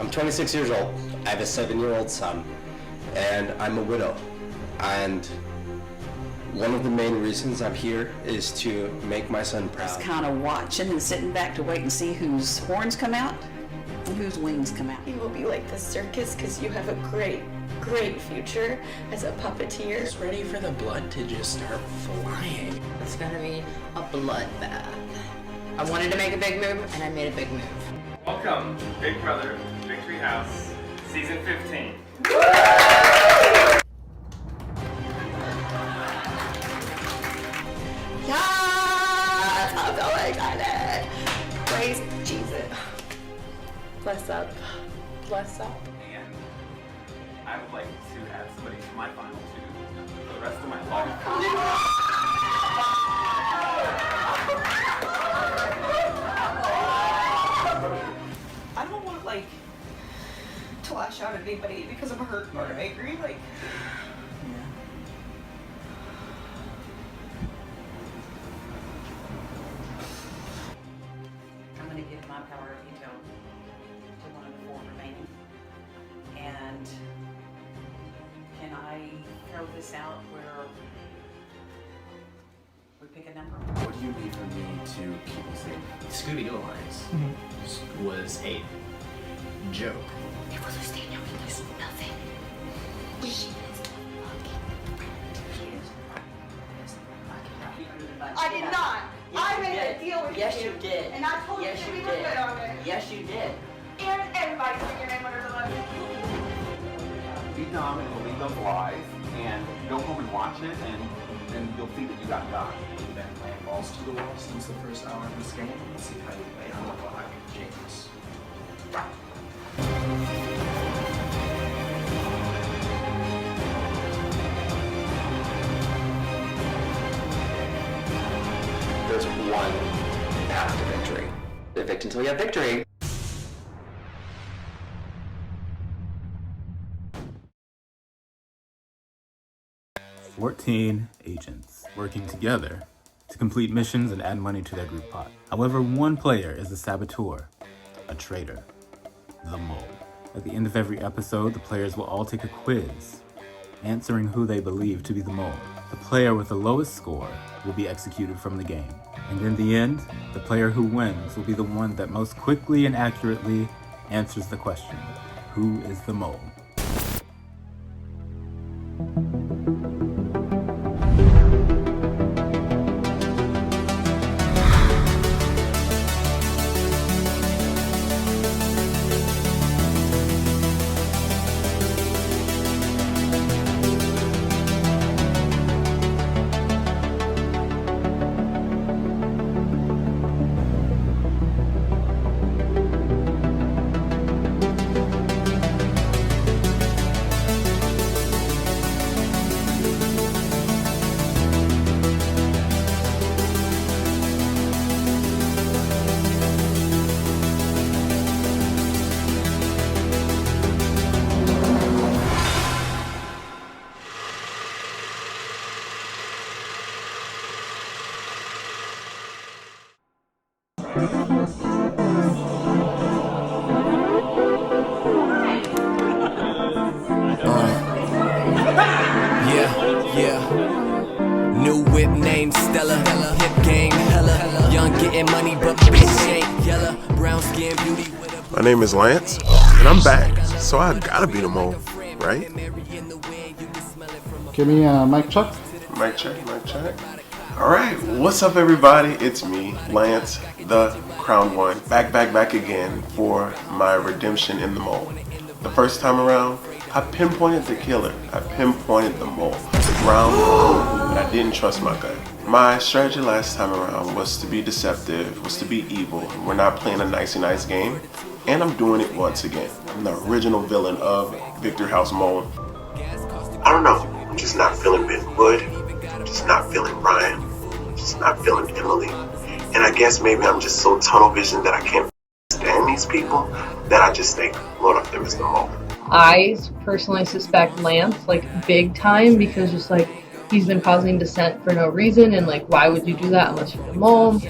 I'm 26 years old. I have a 7-year-old son, and I'm a widow. And one of the main reasons I'm here is to make my son proud. Just kind of watching and sitting back to wait and see whose horns come out and whose wings come out. You will be like the circus because you have a great future as a puppeteer. It's ready for the blood to just start flying. It's gonna be a bloodbath. I wanted to make a big move, and I made a big move. Welcome, Big Brother, Victory House, Season 15. Yes! I'm so excited! Praise Jesus. Bless up. Bless up. And I would like to add somebody to my final two for the rest of my life. I don't want to lash out at anybody because I'm hurt or angry. I'm going to give my power of veto to one of the 4 remaining. And can I throw this out where we pick a number? What do you need from me to keep you safe? Scooby-Doo Alliance was a joke. Your brother's Daniel, he knows nothing. She is I did not. I made a deal with Yes, you. you did. And I told Yes, you we you were did. good on it. Yes, you did. And everybody put your name under the letter. Be dumb and believe those lies, and go home and watch it, and you'll see that you got God. You've been playing balls to the wall since the first hour of this game. Let's see how you play on the fly, James. There's one path to victory. Evict until you have victory. "14 agents working together to complete missions and add money to their group pot. However, one player is a saboteur, a traitor, the mole. At the end of every episode, the players will all take a quiz, answering who they believe to be the mole. The player with the lowest score will be executed from the game. And in the end, the player who wins will be the one that most quickly and accurately answers the question, who is the mole?" New whip named Stella, hip game hella, young getting money but bitch ain't yellow, brown skin beauty with a... My name is Lance, and I'm back, so I gotta be the mole, right? Give me a mic check. Mic check, mic check. Alright, what's up everybody? It's me, Lance, the Crowned One, back again for my redemption in the mole. The first time around, I pinpointed the killer. I pinpointed the mole, the ground mole, but I didn't trust my gut. My strategy last time around was to be deceptive, was to be evil. We're not playing a nice game, and I'm doing it once again. I'm the original villain of Victor House Mole. I don't know, I'm just not feeling Ben Wood, I'm just not feeling Ryan, I'm just not feeling Emily. And I guess maybe I'm just so tunnel vision that I can't stand these people that I just think one of them is the mole. I personally suspect Lance, big time, because he's been causing dissent for no reason, and why would you do that unless you're the mole?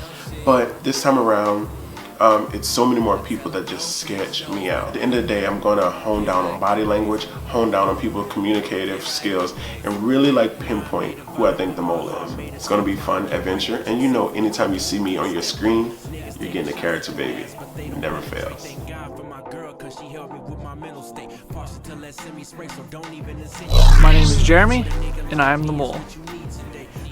But this time around, it's so many more people that just sketch me out. At the end of the day, I'm gonna hone down on body language, hone down on people's communicative skills, and really like pinpoint who I think the mole is. It's gonna be fun, adventure, and you know, anytime you see me on your screen, you're getting a character, baby. It never fails. My name is Jeremy, and I am the mole.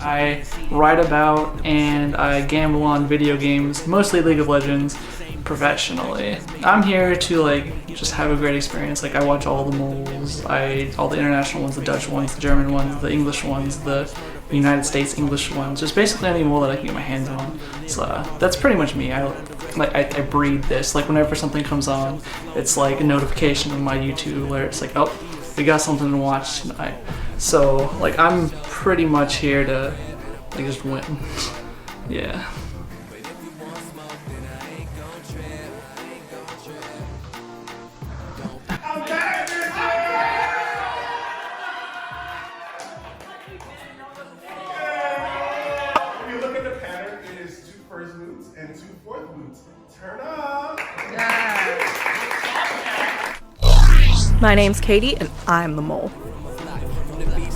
I write about and I gamble on video games, mostly League of Legends, professionally. I'm here to like just have a great experience. Like I watch all the moles, all the international ones, the Dutch ones, the German ones, the English ones, the United States English ones, just basically any mole that I can get my hands on. So that's pretty much me. I breed this. Like whenever something comes on, it's like a notification on my YouTube where it's like, oh, we got something to watch tonight. So like I'm pretty much here to like just win. Yeah. If you look at the pattern, it is 2 first boots and 2 fourth boots. Turn up! My name's Katie, and I'm the mole.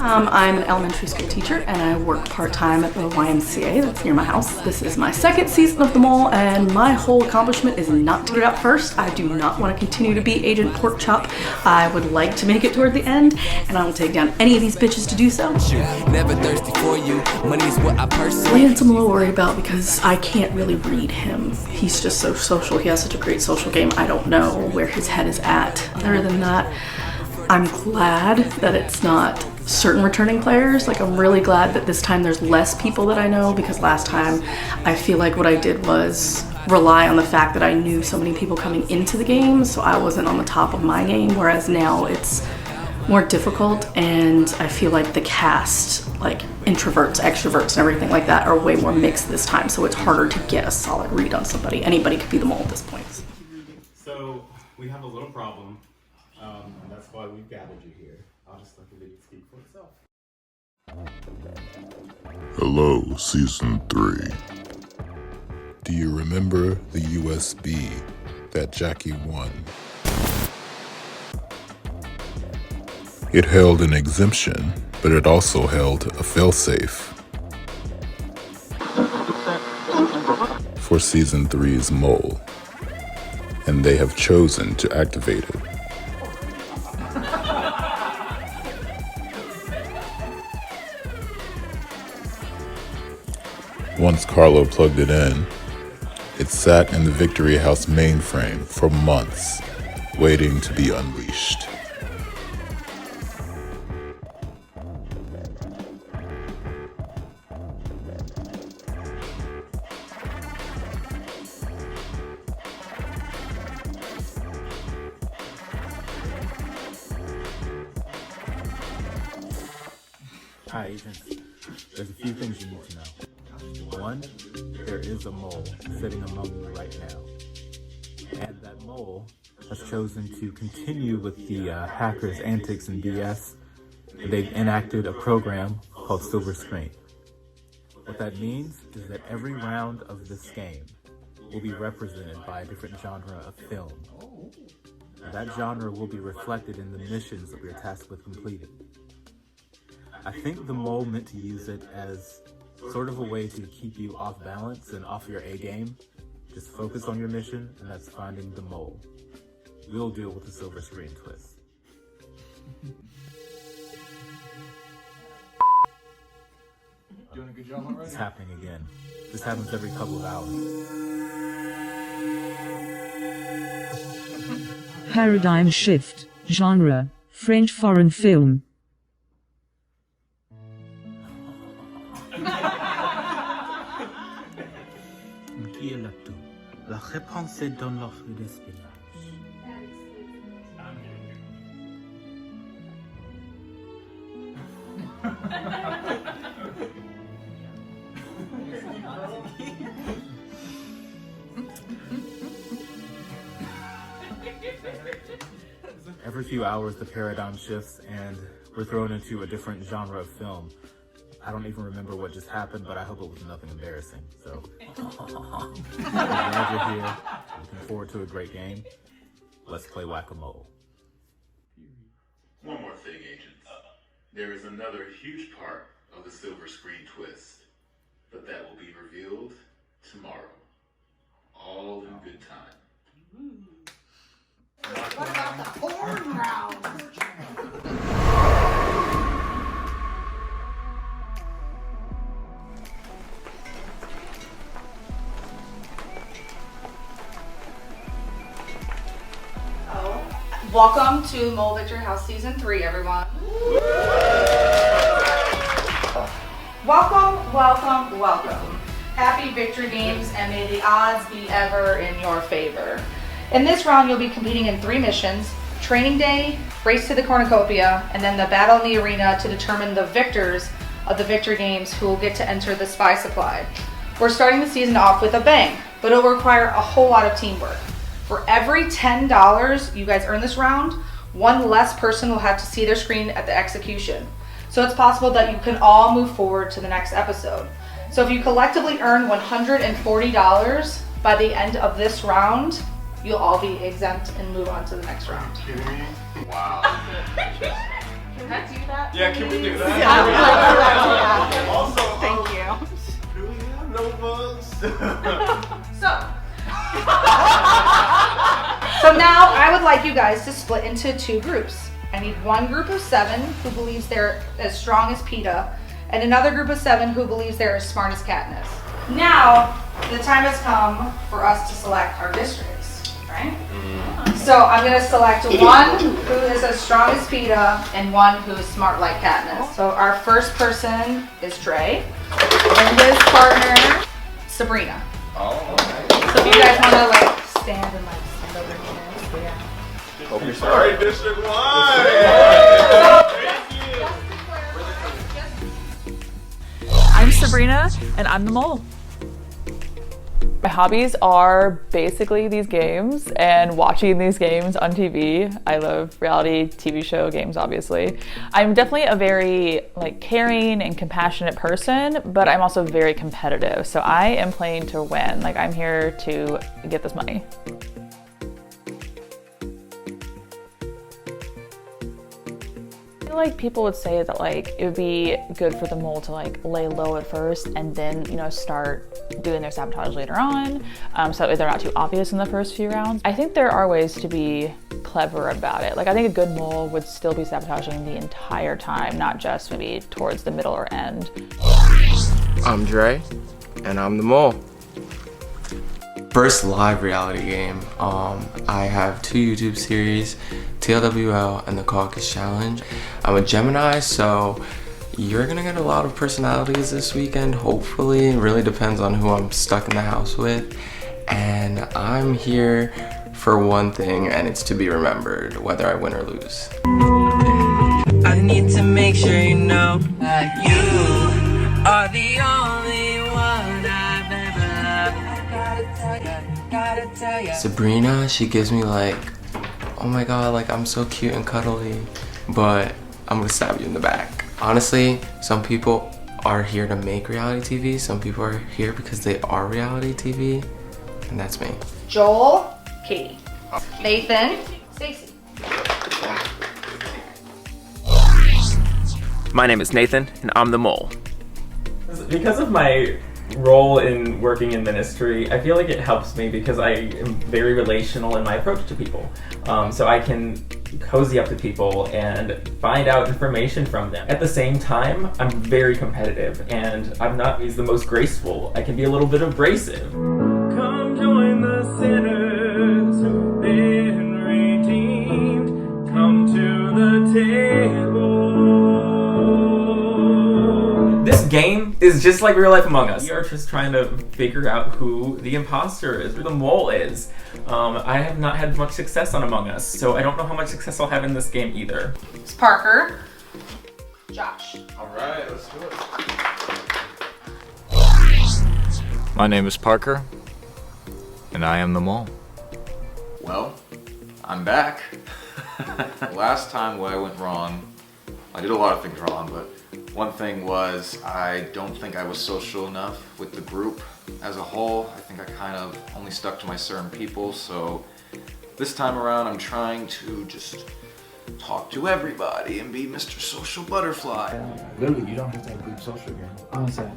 I'm an elementary school teacher, and I work part-time at the YMCA that's near my house. This is my 2nd season of The Mole, and my whole accomplishment is not to get out first. I do not want to continue to be Agent Porkchop. I would like to make it toward the end, and I will take down any of these bitches to do so. Never thirsty for you. Money's what I personally. Lance I'm a little worried about because I can't really read him. He's just so social. He has such a great social game. I don't know where his head is at. Other than that, I'm glad that it's not certain returning players. Like I'm really glad that this time there's less people that I know, because last time I feel like what I did was rely on the fact that I knew so many people coming into the game, so I wasn't on the top of my game, whereas now it's more difficult, and I feel like the cast, like introverts, extroverts, and everything like that are way more mixed this time, so it's harder to get a solid read on somebody. Anybody could be the mole at this point. So we have a little problem, and that's why we've gathered you here. I'll just let the video speak for itself. Hello, Season 3. Do you remember the USB that Jackie won? It held an exemption, but it also held a failsafe for Season 3's Mole, and they have chosen to activate it. Once Carlo plugged it in, it sat in the Victory House mainframe for months, waiting to be unleashed. Hi, agents. There's a few things you need to know. One, there is a mole sitting among you right now. And that mole has chosen to continue with the hackers' antics and BS. They've enacted a program called Silver Screen. What that means is that every round of this game will be represented by a different genre of film. That genre will be reflected in the missions that we are tasked with completing. I think the mole meant to use it as sort of a way to keep you off balance and off your A game. Just focus on your mission, and that's finding the mole. We'll deal with the Silver Screen twist. Doing a good job already? It's happening again. This happens every couple of hours. Paradigm shift. Genre. French foreign film. Qui est là-tout? La réponse est dans l'offre d'espionage. Every few hours the paradigm shifts and we're thrown into a different genre of film. I don't even remember what just happened, but I hope it was nothing embarrassing. So, I'm glad you're here. Looking forward to a great game. Let's play Whack-A-Mole. One more thing, agents. There is another huge part of the silver screen twist, but that will be revealed tomorrow. All in good time. What about the horn round? Welcome to Mole Victory House Season 3, everyone. Welcome, welcome, welcome. Happy victory games, and may the odds be ever in your favor. In this round, you'll be competing in 3 missions: Training Day, Race to the Cornucopia, and then the Battle in the Arena to determine the victors of the victory games who will get to enter the Spy Supply. We're starting the season off with a bang, but it'll require a whole lot of teamwork. For every $10 you guys earn this round, one less person will have to see their screen at the execution. So it's possible that you can all move forward to the next episode. So if you collectively earn $140 by the end of this round, you'll all be exempt and move on to the next round. Kidding me? Wow. Can I do that? Yeah, can we do that? Yeah. Also, thank you. Do we have no bugs? So now I would like you guys to split into 2 groups. I need one group of 7 who believes they're as strong as PETA, and another group of 7 who believes they're as smart as Katniss. Now, the time has come for us to select our districts, right? So I'm gonna select one who is as strong as PETA and one who is smart like Katniss. So our first person is Dre, and his partner, Sabrina. Oh, okay. So if you guys wanna like stand and like stand over here. Yeah. Hope you're sorry, District 1! I'm Sabrina, and I'm the mole. My hobbies are basically these games and watching these games on TV. I love reality TV show games, obviously. I'm definitely a very caring and compassionate person, but I'm also very competitive. So I am playing to win. Like, I'm here to get this money. I feel like people would say that it would be good for the mole to lay low at first and then start doing their sabotage later on, so they're not too obvious in the first few rounds. I think there are ways to be clever about it. I think a good mole would still be sabotaging the entire time, not just maybe towards the middle or end. I'm Dre, and I'm the mole. First live reality game, I have 2 YouTube series, TLWL and the Caucus Challenge. I'm a Gemini, so you're gonna get a lot of personalities this weekend, hopefully. It really depends on who I'm stuck in the house with. And I'm here for one thing, and it's to be remembered, whether I win or lose. I need to make sure you know that you are the only one I've ever loved. Gotta tell ya. Sabrina, she gives me oh my god, I'm so cute and cuddly, but I'm gonna stab you in the back. Honestly, some people are here to make reality TV, some people are here because they are reality TV, and that's me. Joel, Katie, Nathan, Stacy. My name is Nathan, and I'm the mole. Because of my role in working in ministry, I feel like it helps me because I am very relational in my approach to people. So I can cozy up to people and find out information from them. At the same time, I'm very competitive, and I'm not always the most graceful. I can be a little bit abrasive. Come join the sinners who've been redeemed. Come to the table. This game is just like real life Among Us. We are just trying to figure out who the imposter is, who the mole is. I have not had much success on Among Us, so I don't know how much success I'll have in this game either. It's Parker, Josh. Alright, let's do it. My name is Parker, and I am the mole. Well, I'm back. Last time what I went wrong I did a lot of things wrong, but one thing was I don't think I was social enough with the group as a whole. I think I kind of only stuck to my certain people, so this time around I'm trying to just talk to everybody and be Mr. Social Butterfly. Literally, you don't have to have group social here. Honestly.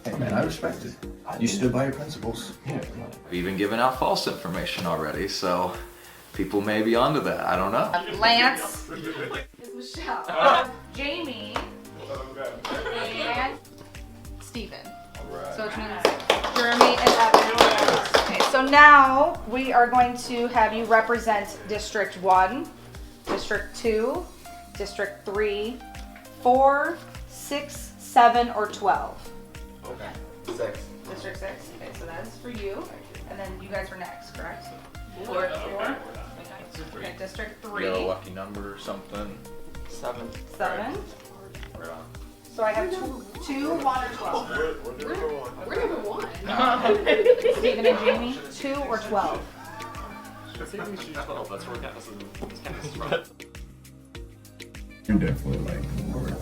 Hey man, I respect it. You stood by your principles. Yeah. I've even given out false information already, so people may be onto that. I don't know. Lance is Michelle. Jamie and Steven. So it means Jeremy and Evan. Okay, so now we are going to have you represent District 1, District 2, District 3, 4, 6, 7, or 12. Okay. 6. District 6. Okay, so that is for you. And then you guys are next, correct? 4. Okay, District 3. You got a lucky number or something? 7. Right on. So I have 2, 1, or 12. We're number 1. Stephen and Jamie, 2 or 12. I think we should 12. That's where we're kind of You're definitely like,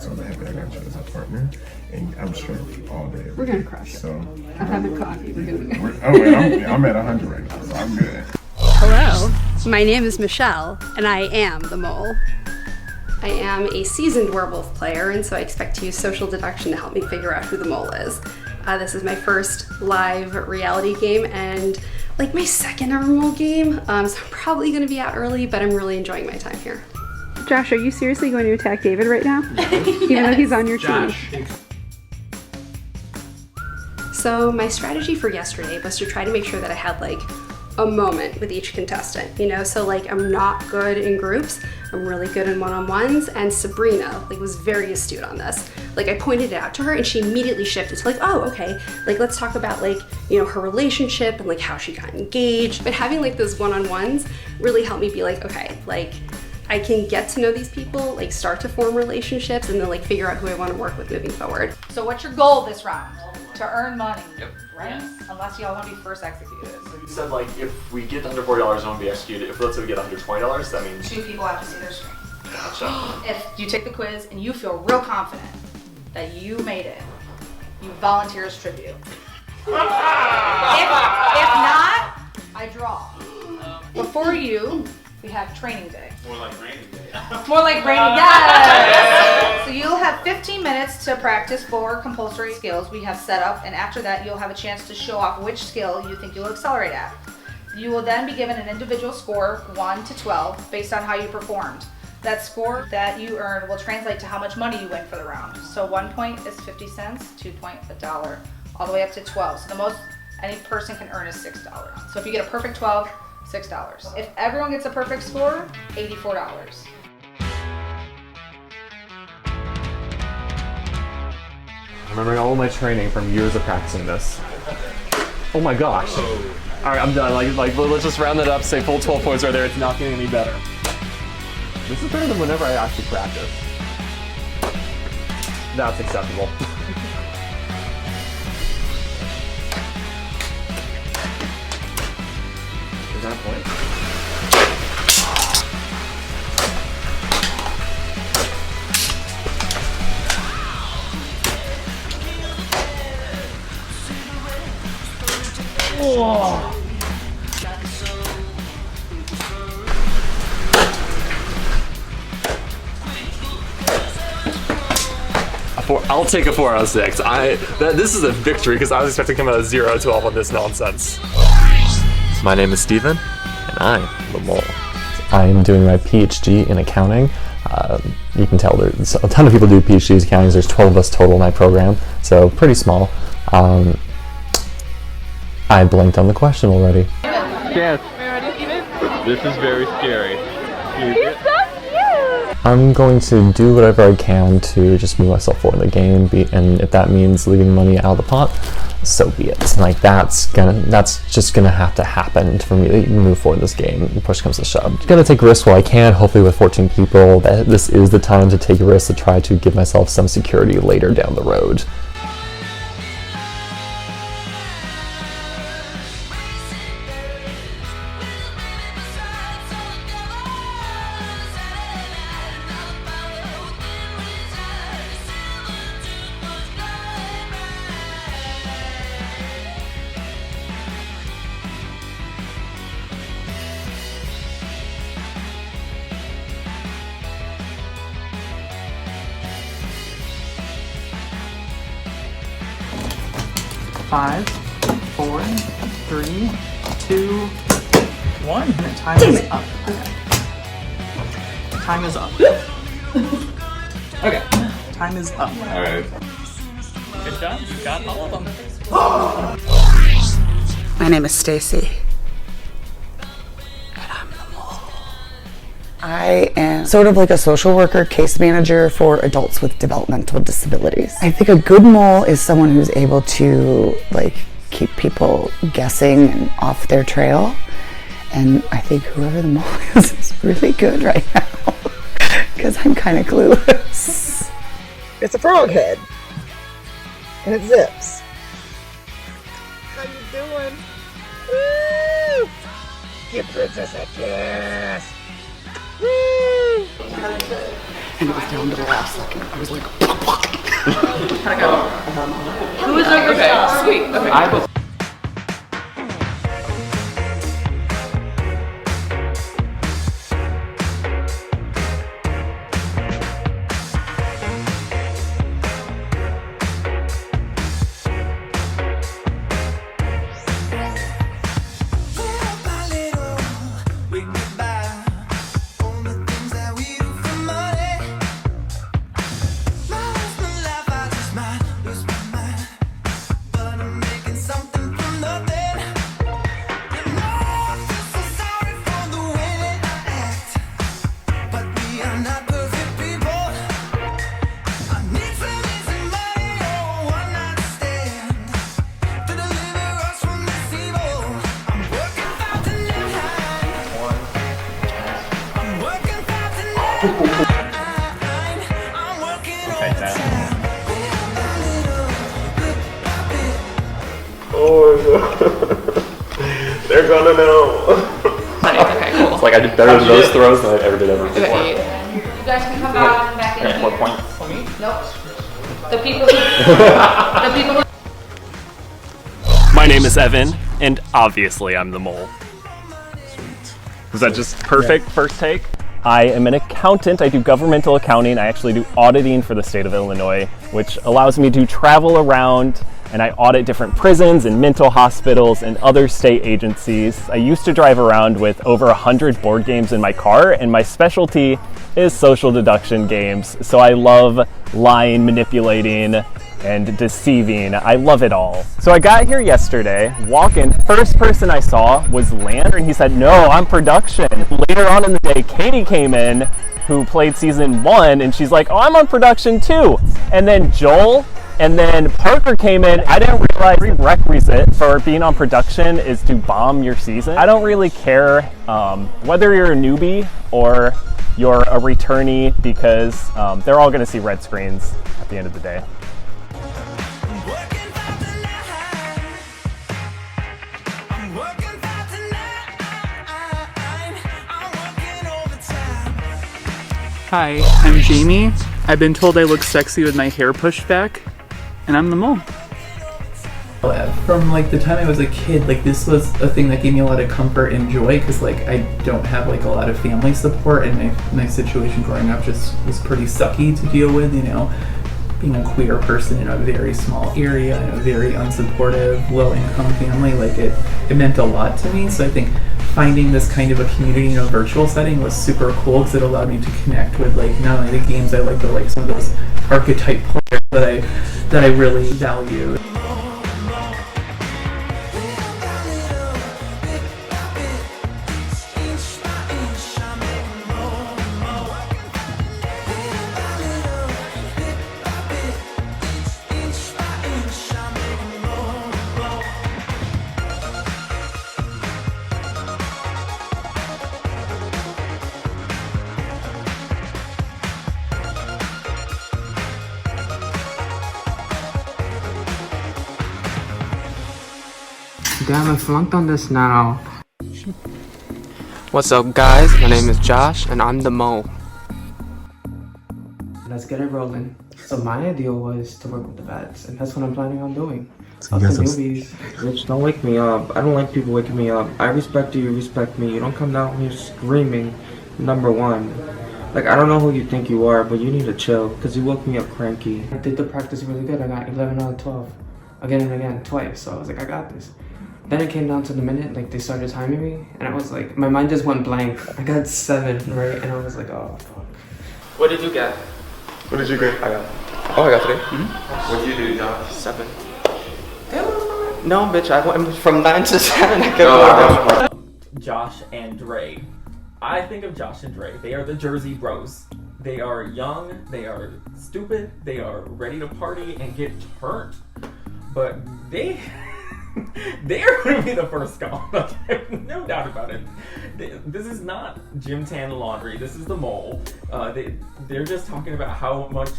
so I'm happy I got you as a partner, and I'm sure all day. We're gonna crush it. So I'm having coffee. We're gonna be good. Oh man, I'm at 100 right now, so I'm good. Hello, my name is Michelle, and I am the mole. I am a seasoned werewolf player, and so I expect to use social deduction to help me figure out who the mole is. This is my first live reality game, and like my second ever mole game, so I'm probably gonna be out early, but I'm really enjoying my time here. Josh, are you seriously going to attack David right now? Even though he's on your team? So my strategy for yesterday was to try to make sure that I had like a moment with each contestant, you know? So like I'm not good in groups, I'm really good in one-on-ones, and Sabrina like was very astute on this. Like I pointed it out to her and she immediately shifted to like, oh, okay, like let's talk about like, you know, her relationship and like how she got engaged. But having like those one-on-ones really helped me be like, okay, like I can get to know these people, like start to form relationships, and then like figure out who I want to work with moving forward. So what's your goal this round? To earn money, Yep. right? Yes. Unless y'all want to be first executed. So you said like if we get under $40, I won't be executed. If let's say we get under $20, that means 2 people have to see their screen. Gotcha. If you take the quiz and you feel real confident that you made it, you volunteer as tribute. If not, I draw. Before you, we have training day. More like raining day. More like raining, yes! So you'll have 15 minutes to practice 4 compulsory skills we have set up, and after that you'll have a chance to show off which skill you think you'll accelerate at. You will then be given an individual score, 1 to 12, based on how you performed. That score that you earn will translate to how much money you win for the round. So 1 point is 50 cents, 2 points $1, all the way up to 12. So the most any person can earn is $6. So if you get a perfect 12, $6. If everyone gets a perfect score, $84. remembering all of my training from years of practicing this. Oh my gosh. All right, I'm done. Like, let's just round that up, say full 12 points right there. It's not getting any better. This is better than whenever I actually practice. That's acceptable. Is that a point? Whoa. I'll take a 4 out of 6. This is a victory because I was expecting to come out of 0 to 12 on this nonsense. My name is Steven, and I'm the mole. I'm doing my PhD in accounting. You can tell there's a ton of people do PhDs in accounting. There's 12 of us total in my program, so pretty small. I blinked on the question already. Yes. This is very scary. I'm going to do whatever I can to just move myself forward in the game, and if that means leaving money out of the pot, so be it. Like that's just gonna have to happen for me to move forward in this game. Push comes to shove. Gotta take risks while I can. Hopefully, with 14 people, this is the time to take risks to try to give myself some security later down the road. 5, 4, 3, 2, 1. Time is up. Okay. Time is up. Okay. Time is up. Alright. Good job. You got all of them. My name is Stacy. I am sort of like a social worker, case manager for adults with developmental disabilities. I think a good mole is someone who's able to keep people guessing and off their trail. And I think whoever the mole is really good right now because I'm kind of clueless. It's a frog head. And it zips. How you doing? Woo! Give Princess a kiss. Woo! And it was down to the last second. I was like, How'd it go? Who was over? Okay, sweet. Okay. They're gonna know. Okay, cool. It's like I did better than those throws than I ever did ever before. Okay. You guys can come back in. What point? Nope. The people who My name is Evan, and obviously I'm the mole. Was that just perfect first take? I am an accountant. I do governmental accounting. I actually do auditing for the state of Illinois, which allows me to travel around and I audit different prisons and mental hospitals and other state agencies. I used to drive around with over 100 board games in my car, and my specialty is social deduction games. So I love lying, manipulating, and deceiving. I love it all. So I got here yesterday, walking, first person I saw was Lander, and he said, "No, I'm production." Later on in the day, Katie came in, who played season 1, and she's like, "Oh, I'm on production too." And then Joel, and then Parker came in. I didn't realize the prerequisite for being on production is to bomb your season. I don't really care whether you're a newbie or you're a returnee, because they're all gonna see red screens at the end of the day. Hi, I'm Jamie. I've been told I look sexy with my hair pushed back, and I'm the mole. From the time I was a kid, this was a thing that gave me a lot of comfort and joy, because I don't have a lot of family support, and my situation growing up just was pretty sucky to deal with, being a queer person in a very small area, in a very unsupportive, low-income family. It meant a lot to me, so I think finding this kind of a community in a virtual setting was super cool, because it allowed me to connect with not only the games I like, but some of those archetype players that I really value. Damn, I flunked on this now. What's up, guys? My name is Josh, and I'm the mole. Let's get it rolling. So my idea was to work with the vets, and that's what I'm planning on doing. So Us the newbies. Rich, don't wake me up. I don't like people waking me up. I respect you, you respect me. You don't come down here screaming, number one. I don't know who you think you are, but you need to chill, because you woke me up cranky. I did the practice really good. I got 11 out of 12. again and again, twice. So I was like, I got this. Then it came down to the minute, like they started timing me, and I was like, my mind just went blank. I got 7, right? And I was like, oh, fuck. What did you get? What did you get? I got 3. What did you do, Josh? 7. No, bitch, I went from 9 to 7. I kept going down. Josh and Dre. I think of Josh and Dre. They are the Jersey Bros. They are young, they are stupid, they are ready to party and get turned. But they're going to be the first call. No doubt about it. This is not Gym Tan Laundry. This is the Mole. They're just talking about how much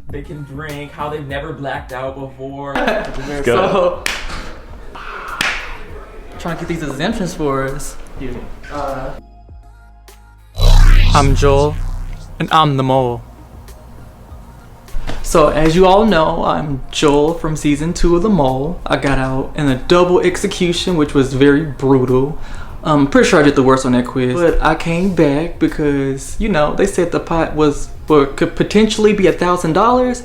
they can drink, how they've never blacked out before. So, trying to get these exemptions for us. I'm Joel, and I'm the Mole. So as you all know, I'm Joel from season 2 of The Mole. I got out in a double execution, which was very brutal. I'm pretty sure I did the worst on that quiz, but I came back because, you know, they said the pot could potentially be $1,000,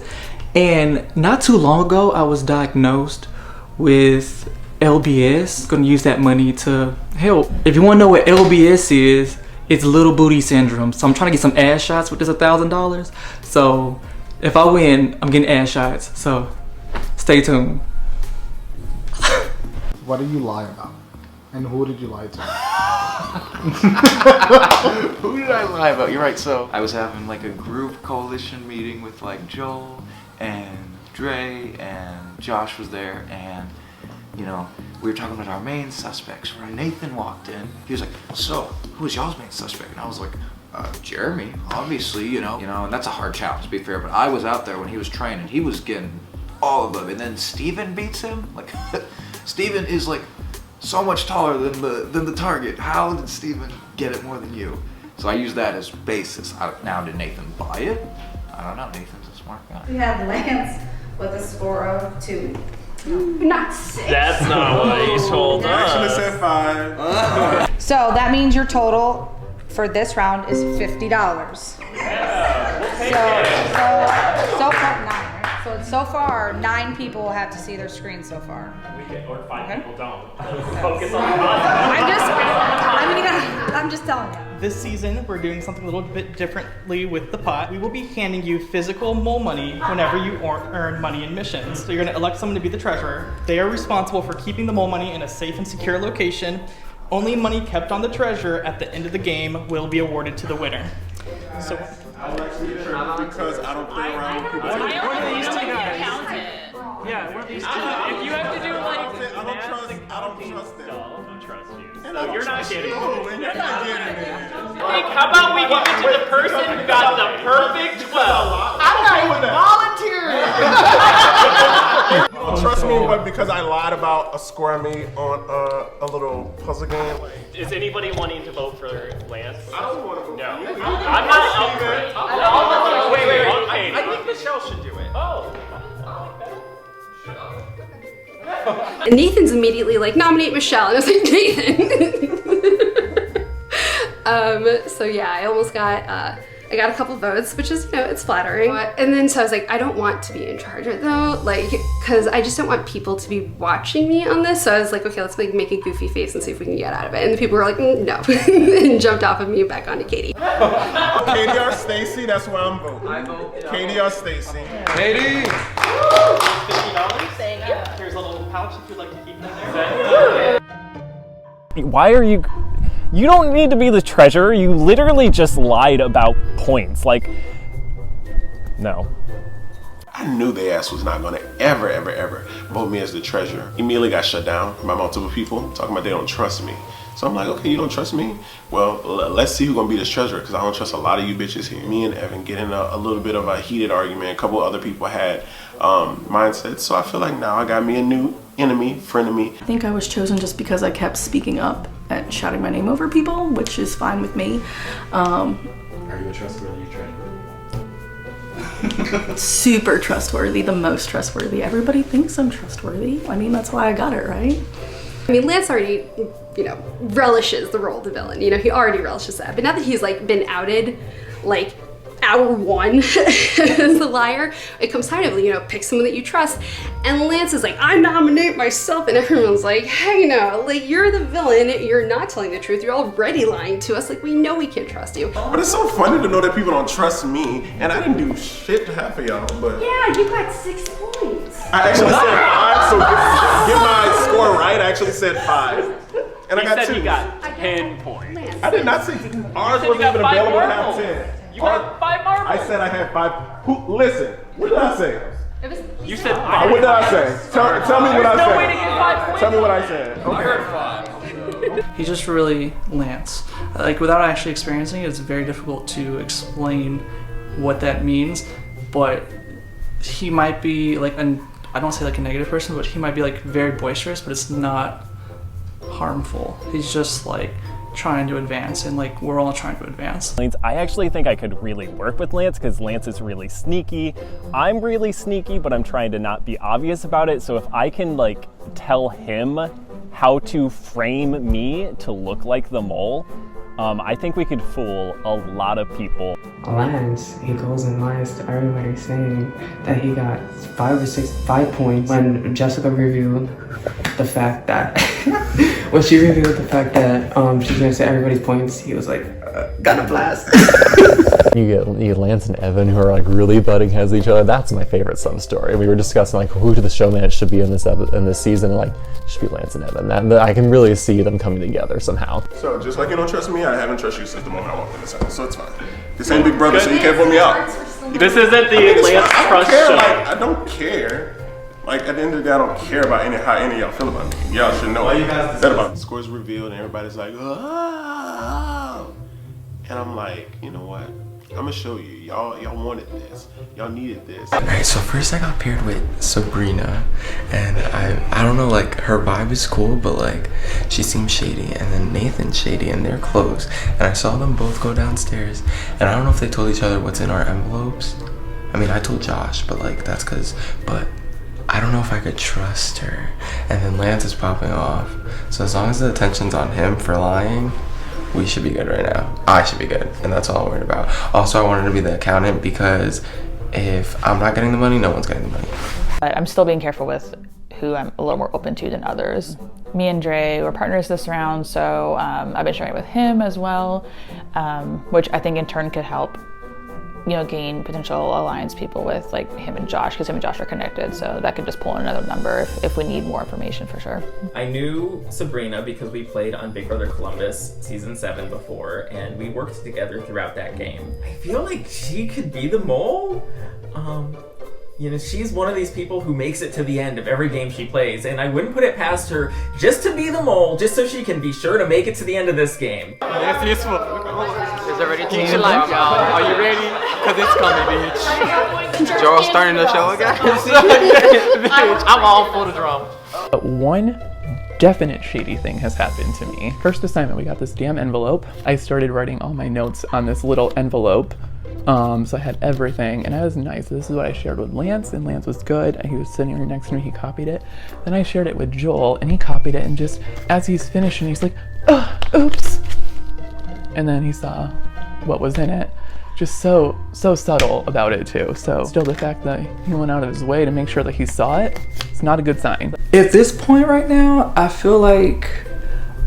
and not too long ago I was diagnosed with LBS. Gonna use that money to help. If you want to know what LBS is, it's little booty syndrome. So I'm trying to get some ass shots with this $1,000. So if I win, I'm getting ass shots. So stay tuned. What did you lie about? And who did you lie to? Who did I lie about? You're right. So I was having like a group coalition meeting with like Joel and Dre and Josh was there, and you know, we were talking about our main suspects. When Nathan walked in, he was like, so, who was y'all's main suspect? And I was like, Jeremy, obviously, you know, and that's a hard challenge, to be fair, but I was out there when he was training. He was getting all of them, and then Steven beats him? Like, Steven is like so much taller than the target. How did Steven get it more than you? So I use that as basis. Now, did Nathan buy it? I don't know, Nathan's a smart guy. We have Lance with a score of 2. Not 6. That's not what he told us. Actually said 5. So that means your total for this round is $50. So far 9, right? So far 9 people have to see their screen so far. Or 5 people don't. Okay. Focus on the I'm just telling you. This season, we're doing something a little bit differently with the pot. We will be handing you physical mole money whenever you earn money in missions. So you're gonna elect someone to be the treasurer. They are responsible for keeping the mole money in a safe and secure location. Only money kept on the treasurer at the end of the game will be awarded to the winner. So, because I don't play around with people. One of these 2 guys. Yeah, one of these 2. If you have to do like, I don't trust them. I don't trust you. And So you're not getting it. You're not getting it. Like, how about we give it to the person who got the perfect 12? I'm not even volunteering. Trust me, but because I lied about a score I made on a little puzzle game. Is anybody wanting to vote for Lance? I don't want to vote No. for you. I'm not up for it. Wait. I think Michelle should do it. Oh. And Nathan's immediately like, nominate Michelle. And I was like, Nathan. So yeah, I almost got, I got a couple votes, which is, you know, it's flattering. And then so I was like, I don't want to be in charge though, like, cause I just don't want people to be watching me on this. So I was like, okay, let's like make a goofy face and see if we can get out of it. And the people were like, no, and jumped off of me and back onto Katie. Katie or Stacy, that's why I'm voting. I vote. Katie or Stacy. Katie! $50. Here's a little pouch if you'd like to keep that there. Why are you... You don't need to be the treasurer. You literally just lied about points. Like, no. I knew the ass was not gonna ever vote me as the treasurer. Immediately got shut down by multiple people talking about they don't trust me. So I'm like, okay, you don't trust me? Well, let's see who's gonna be this treasurer, because I don't trust a lot of you bitches here. Me and Evan get in a little bit of a heated argument. A couple other people had mindsets. So I feel like now I got me a new enemy, frenemy. I think I was chosen just because I kept speaking up and shouting my name over people, which is fine with me. Are you a trustworthy treasurer? Super trustworthy, the most trustworthy. Everybody thinks I'm trustworthy. I mean, that's why I got it, right? I mean, Lance already, you know, relishes the role of the villain. You know, he already relishes that. But now that he's like been outed, like hour one as the liar. It comes time to, pick someone that you trust. And Lance is like, I nominate myself. And everyone's like, hey, no, like, you're the villain. You're not telling the truth. You're already lying to us. Like, we know we can't trust you. But it's so funny to know that people don't trust me, and I didn't do shit to half of y'all, but... Yeah, you got 6 points. I actually said 5, so get my score right. I actually said 5. And I got 2. He got 10 points. I did not say ours wasn't even available to have 10. You got 5 marbles. I said I had 5. Listen, what did I say? You said What did I say? Tell me what I said. No way to get 5 points. Tell me what I said. I heard 5. He's just really Lance. Like, without actually experiencing it, it's very difficult to explain what that means. But he might be like, I don't say like a negative person, but he might be like very boisterous, but it's not harmful. He's just like trying to advance, and like we're all trying to advance. I actually think I could really work with Lance because Lance is really sneaky. I'm really sneaky, but I'm trying to not be obvious about it. So if I can like tell him how to frame me to look like the mole, I think we could fool a lot of people. Lance, he goes and lies to everybody saying that he got 5 points when Jessica reviewed the fact that when she revealed the fact that she's gonna say everybody's points, he was like, got a blast. You get Lance and Evan who are like really butting heads with each other. That's my favorite Sum story. We were discussing like who the showman should be in this season, and like it should be Lance and Evan. I can really see them coming together somehow. So just like you don't trust me, I haven't trusted you since the moment I walked in this house. So it's fine. This ain't Big Brother, so you can't put me out. This isn't the Lance Trust show. Like, I don't care. Like, at the end of the day, I don't care about how any of y'all feel about me. Y'all should know that about me. Scores revealed, and everybody's like, oh. And I'm like, you know what? I'm gonna show you. Y'all wanted this. Y'all needed this. Alright, so first I got paired with Sabrina, and I don't know, like, her vibe is cool, but like she seems shady, and then Nathan's shady, and they're close. And I saw them both go downstairs, and I don't know if they told each other what's in our envelopes. I mean, I told Josh, but like but I don't know if I could trust her. And then Lance is popping off. So as long as the attention's on him for lying, we should be good right now. I should be good, and that's all I'm worried about. Also, I wanted to be the accountant because if I'm not getting the money, no one's getting the money. I'm still being careful with who I'm a little more open to than others. Me and Dre were partners this round, so I've been sharing it with him as well, which I think in turn could help, gain potential alliance people with like him and Josh, because him and Josh are connected, so that could just pull in another number if we need more information for sure. I knew Sabrina because we played on Big Brother Columbus season 7 before, and we worked together throughout that game. I feel like she could be the mole. She's one of these people who makes it to the end of every game she plays, and I wouldn't put it past her just to be the mole, just so she can be sure to make it to the end of this game. It's useful. It's already changed your life, y'all. Are you ready? Because it's coming, bitch. Joel starting the show again? Bitch, I'm all for the drama. One definite shady thing has happened to me. First assignment, we got this damn envelope. I started writing all my notes on this little envelope. So I had everything, and it was nice. This is what I shared with Lance, and Lance was good. He was sitting right next to me, he copied it. Then I shared it with Joel, and he copied it, and just as he's finishing, he's like, oops. And then he saw what was in it. Just so subtle about it too. So still the fact that he went out of his way to make sure that he saw it, it's not a good sign. At this point right now, I feel like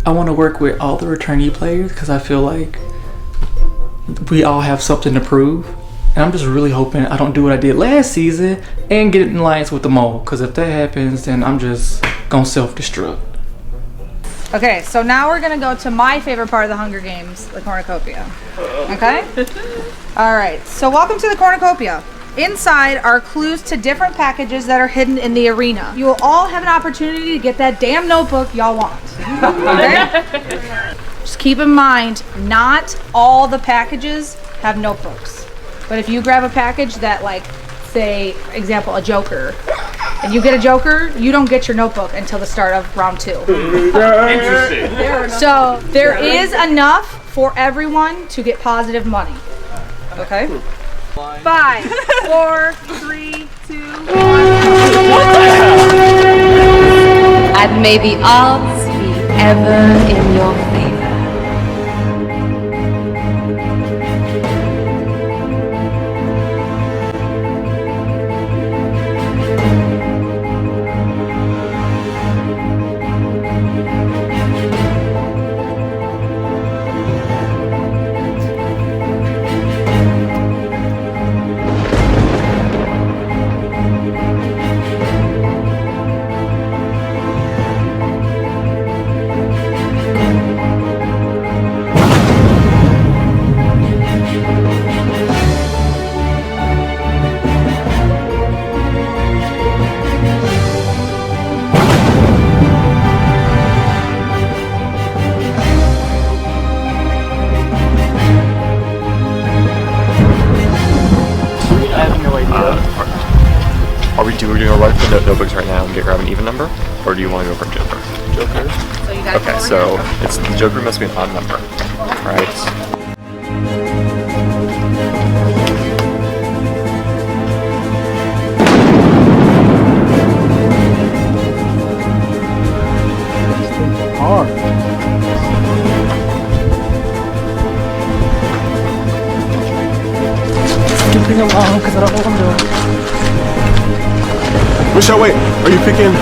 I want to work with all the returnee players because I feel like we all have something to prove. And I'm just really hoping I don't do what I did last season and get in alliance with the mole, because if that happens, then I'm just gonna self-destruct. Okay, so now we're gonna go to my favorite part of the Hunger Games, the cornucopia. Okay? Alright, so welcome to the cornucopia. Inside are clues to different packages that are hidden in the arena. You will all have an opportunity to get that damn notebook y'all want. Okay? Just keep in mind, not all the packages have notebooks. But if you grab a package that, like, say, example, a Joker, and you get a Joker, you don't get your notebook until the start of round 2. Interesting. So there is enough for everyone to get positive money. Okay? 5, 4, 3, 2, 1. And may the odds be ever in your favor. Are we doing a run for notebooks right now and grab an even number? Or do you want to go for Joker? Joker? So you gotta Okay, so it's the Joker must be an odd number. Right. Skipping along because I don't know what I'm doing. Michelle, wait, are you picking?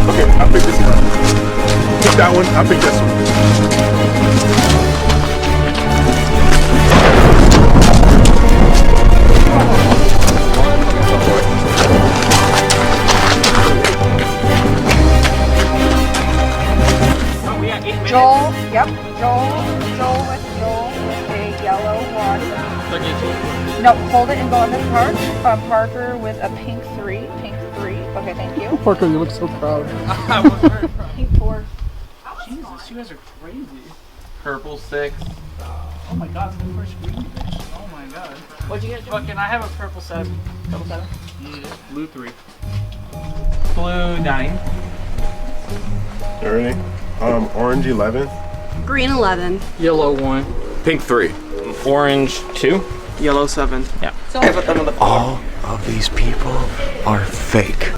Okay, I'll pick this one. Pick that one, I'll pick this one. Joel, yep, Joel with a yellow one. No, hold it and go on this part. Parker with a pink 3. Okay, thank you. Parker, you look so proud. I was very proud. Pink 4. Jesus, you guys are crazy. Purple 6. Oh my god, the first green fish. Oh my god. What'd you get? Fucking, I have a purple 7. Purple 7? Yeah. Blue 3. Blue 9. You ready? Orange 11. Green 11. Yellow 1. Pink 3. Orange 2. Yellow 7. Yeah. So All of these people are fake.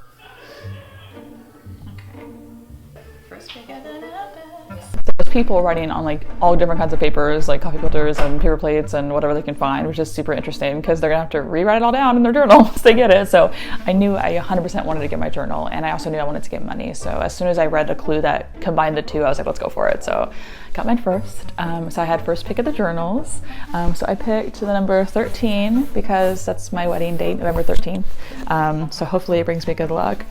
There's people writing on like all different kinds of papers, like coffee filters and paper plates and whatever they can find, which is super interesting because they're gonna have to rewrite it all down in their journal once they get it. So I knew I 100% wanted to get my journal, and I also knew I wanted to get money. So as soon as I read a clue that combined the two, I was like, let's go for it. So got mine first. So I had first pick of the journals. So I picked the number 13 because that's my wedding date, November 13th. So hopefully it brings me good luck.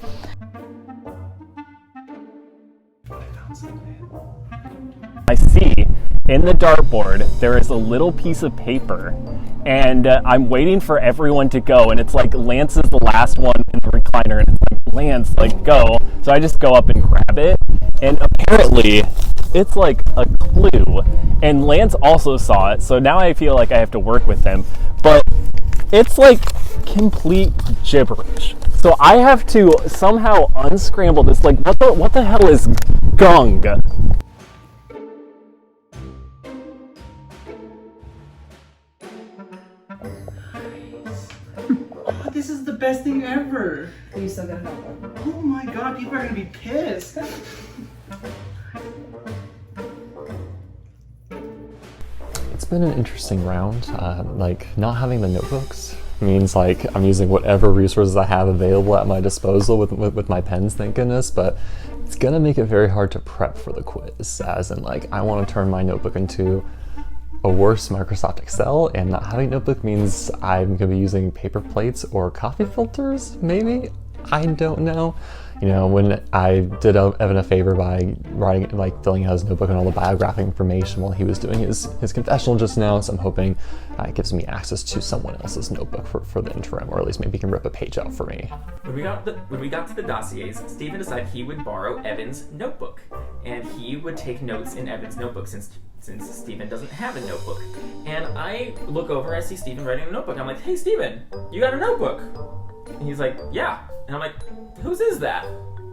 I see in the dartboard there is a little piece of paper, and I'm waiting for everyone to go, and it's like Lance is the last one in the recliner, and it's like, Lance, like, go. So I just go up and grab it, and apparently it's like a clue, and Lance also saw it, so now I feel like I have to work with him, but it's like complete gibberish. So I have to somehow unscramble this, like, what the hell is gung? This is the best thing ever. You still got another one. Oh my god, people are gonna be pissed. It's been an interesting round. Like, not having the notebooks means like I'm using whatever resources I have available at my disposal with my pens, thank goodness, but it's gonna make it very hard to prep for the quiz, as in like I want to turn my notebook into a worse Microsoft Excel, and not having a notebook means I'm gonna be using paper plates or coffee filters, maybe? I don't know. You know, when I did Evan a favor by writing, like filling out his notebook and all the biographic information while he was doing his confessional just now, so I'm hoping it gives me access to someone else's notebook for the interim, or at least maybe he can rip a page out for me. When we got to the dossiers, Stephen decided he would borrow Evan's notebook, and he would take notes in Evan's notebook since Stephen doesn't have a notebook. And I look over, I see Stephen writing a notebook. I'm like, hey Stephen, you got a notebook? And he's like, yeah. And I'm like, whose is that?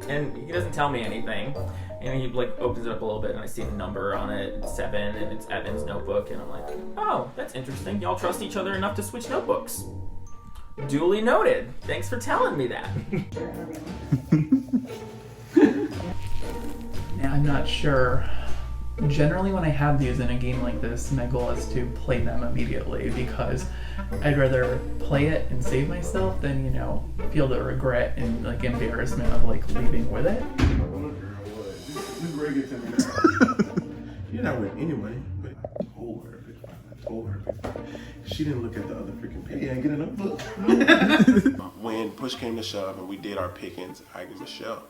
And he doesn't tell me anything. And he like opens it up a little bit, and I see the number on it, it's 7, and it's Evan's notebook. And I'm like, oh, that's interesting. Y'all trust each other enough to switch notebooks. Duly noted. Thanks for telling me that. Yeah, I'm not sure. Generally, when I have these in a game like this, my goal is to play them immediately because I'd rather play it and save myself than, you know, feel the regret and like embarrassment of like leaving with it. You're not with anyway, but I told her. She didn't look at the other freaking page and get a notebook. When push came to shove and we did our pickings, I gave Michelle,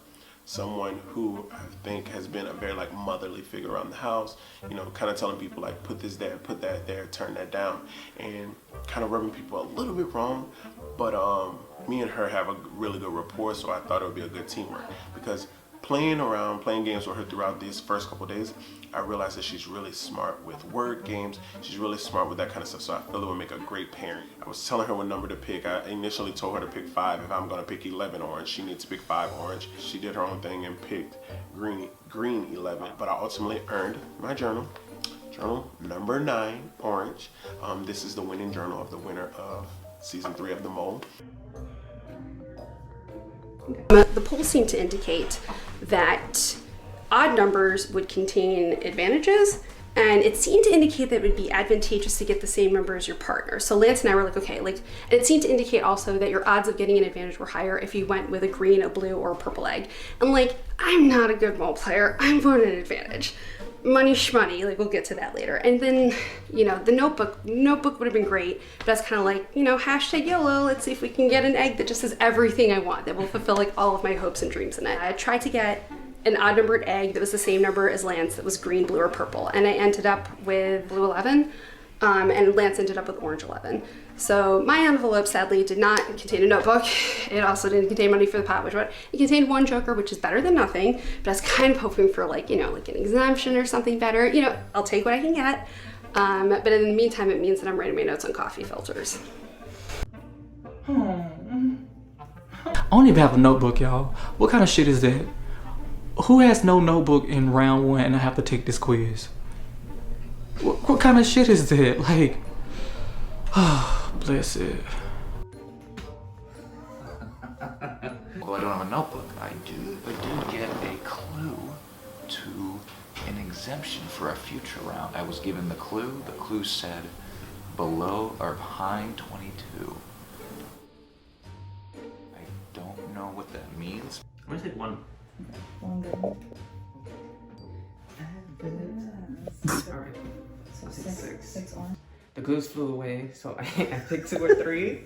someone who I think has been a very like motherly figure around the house, you know, kind of telling people like put this there, put that there, turn that down, and kind of rubbing people a little bit wrong, but me and her have a really good rapport, so I thought it would be a good teamwork because playing games with her throughout these first couple of days, I realized that she's really smart with word games. She's really smart with that kind of stuff, so I feel it would make a great parent. I was telling her what number to pick. I initially told her to pick 5. If I'm gonna pick 11 orange, she needs to pick 5 orange. She did her own thing and picked green 11, but I ultimately earned my journal. Journal number 9, orange. This is the winning journal of the winner of season 3 of The Mole. The polls seem to indicate that odd numbers would contain advantages, and it seemed to indicate that it would be advantageous to get the same number as your partner. So Lance and I were like, okay, and it seemed to indicate also that your odds of getting an advantage were higher if you went with a green, a blue, or a purple egg. I'm like, I'm not a good mole player. I'm going an advantage. Money shmoney, we'll get to that later. And then, the notebook would have been great, but that's kind of like, hashtag YOLO, let's see if we can get an egg that just has everything I want, that will fulfill all of my hopes and dreams in it. I tried to get an odd numbered egg that was the same number as Lance, that was green, blue, or purple, and I ended up with blue 11, and Lance ended up with orange 11. So my envelope sadly did not contain a notebook. It also didn't contain money for the pot, it contained 1 joker, which is better than nothing, but I was kind of hoping for like an exemption or something better. I'll take what I can get. But in the meantime, it means that I'm writing my notes on coffee filters. I don't even have a notebook, y'all. What kind of shit is that? Who has no notebook in round 1 and I have to take this quiz? What kind of shit is that? Bless it. Well, I don't have a notebook. I did get a clue to an exemption for a future round. I was given the clue. The clue said below or behind 22. I don't know what that means. I'm gonna take 1. Alright. So 6 on. The glues flew away, so I picked 2 or 3.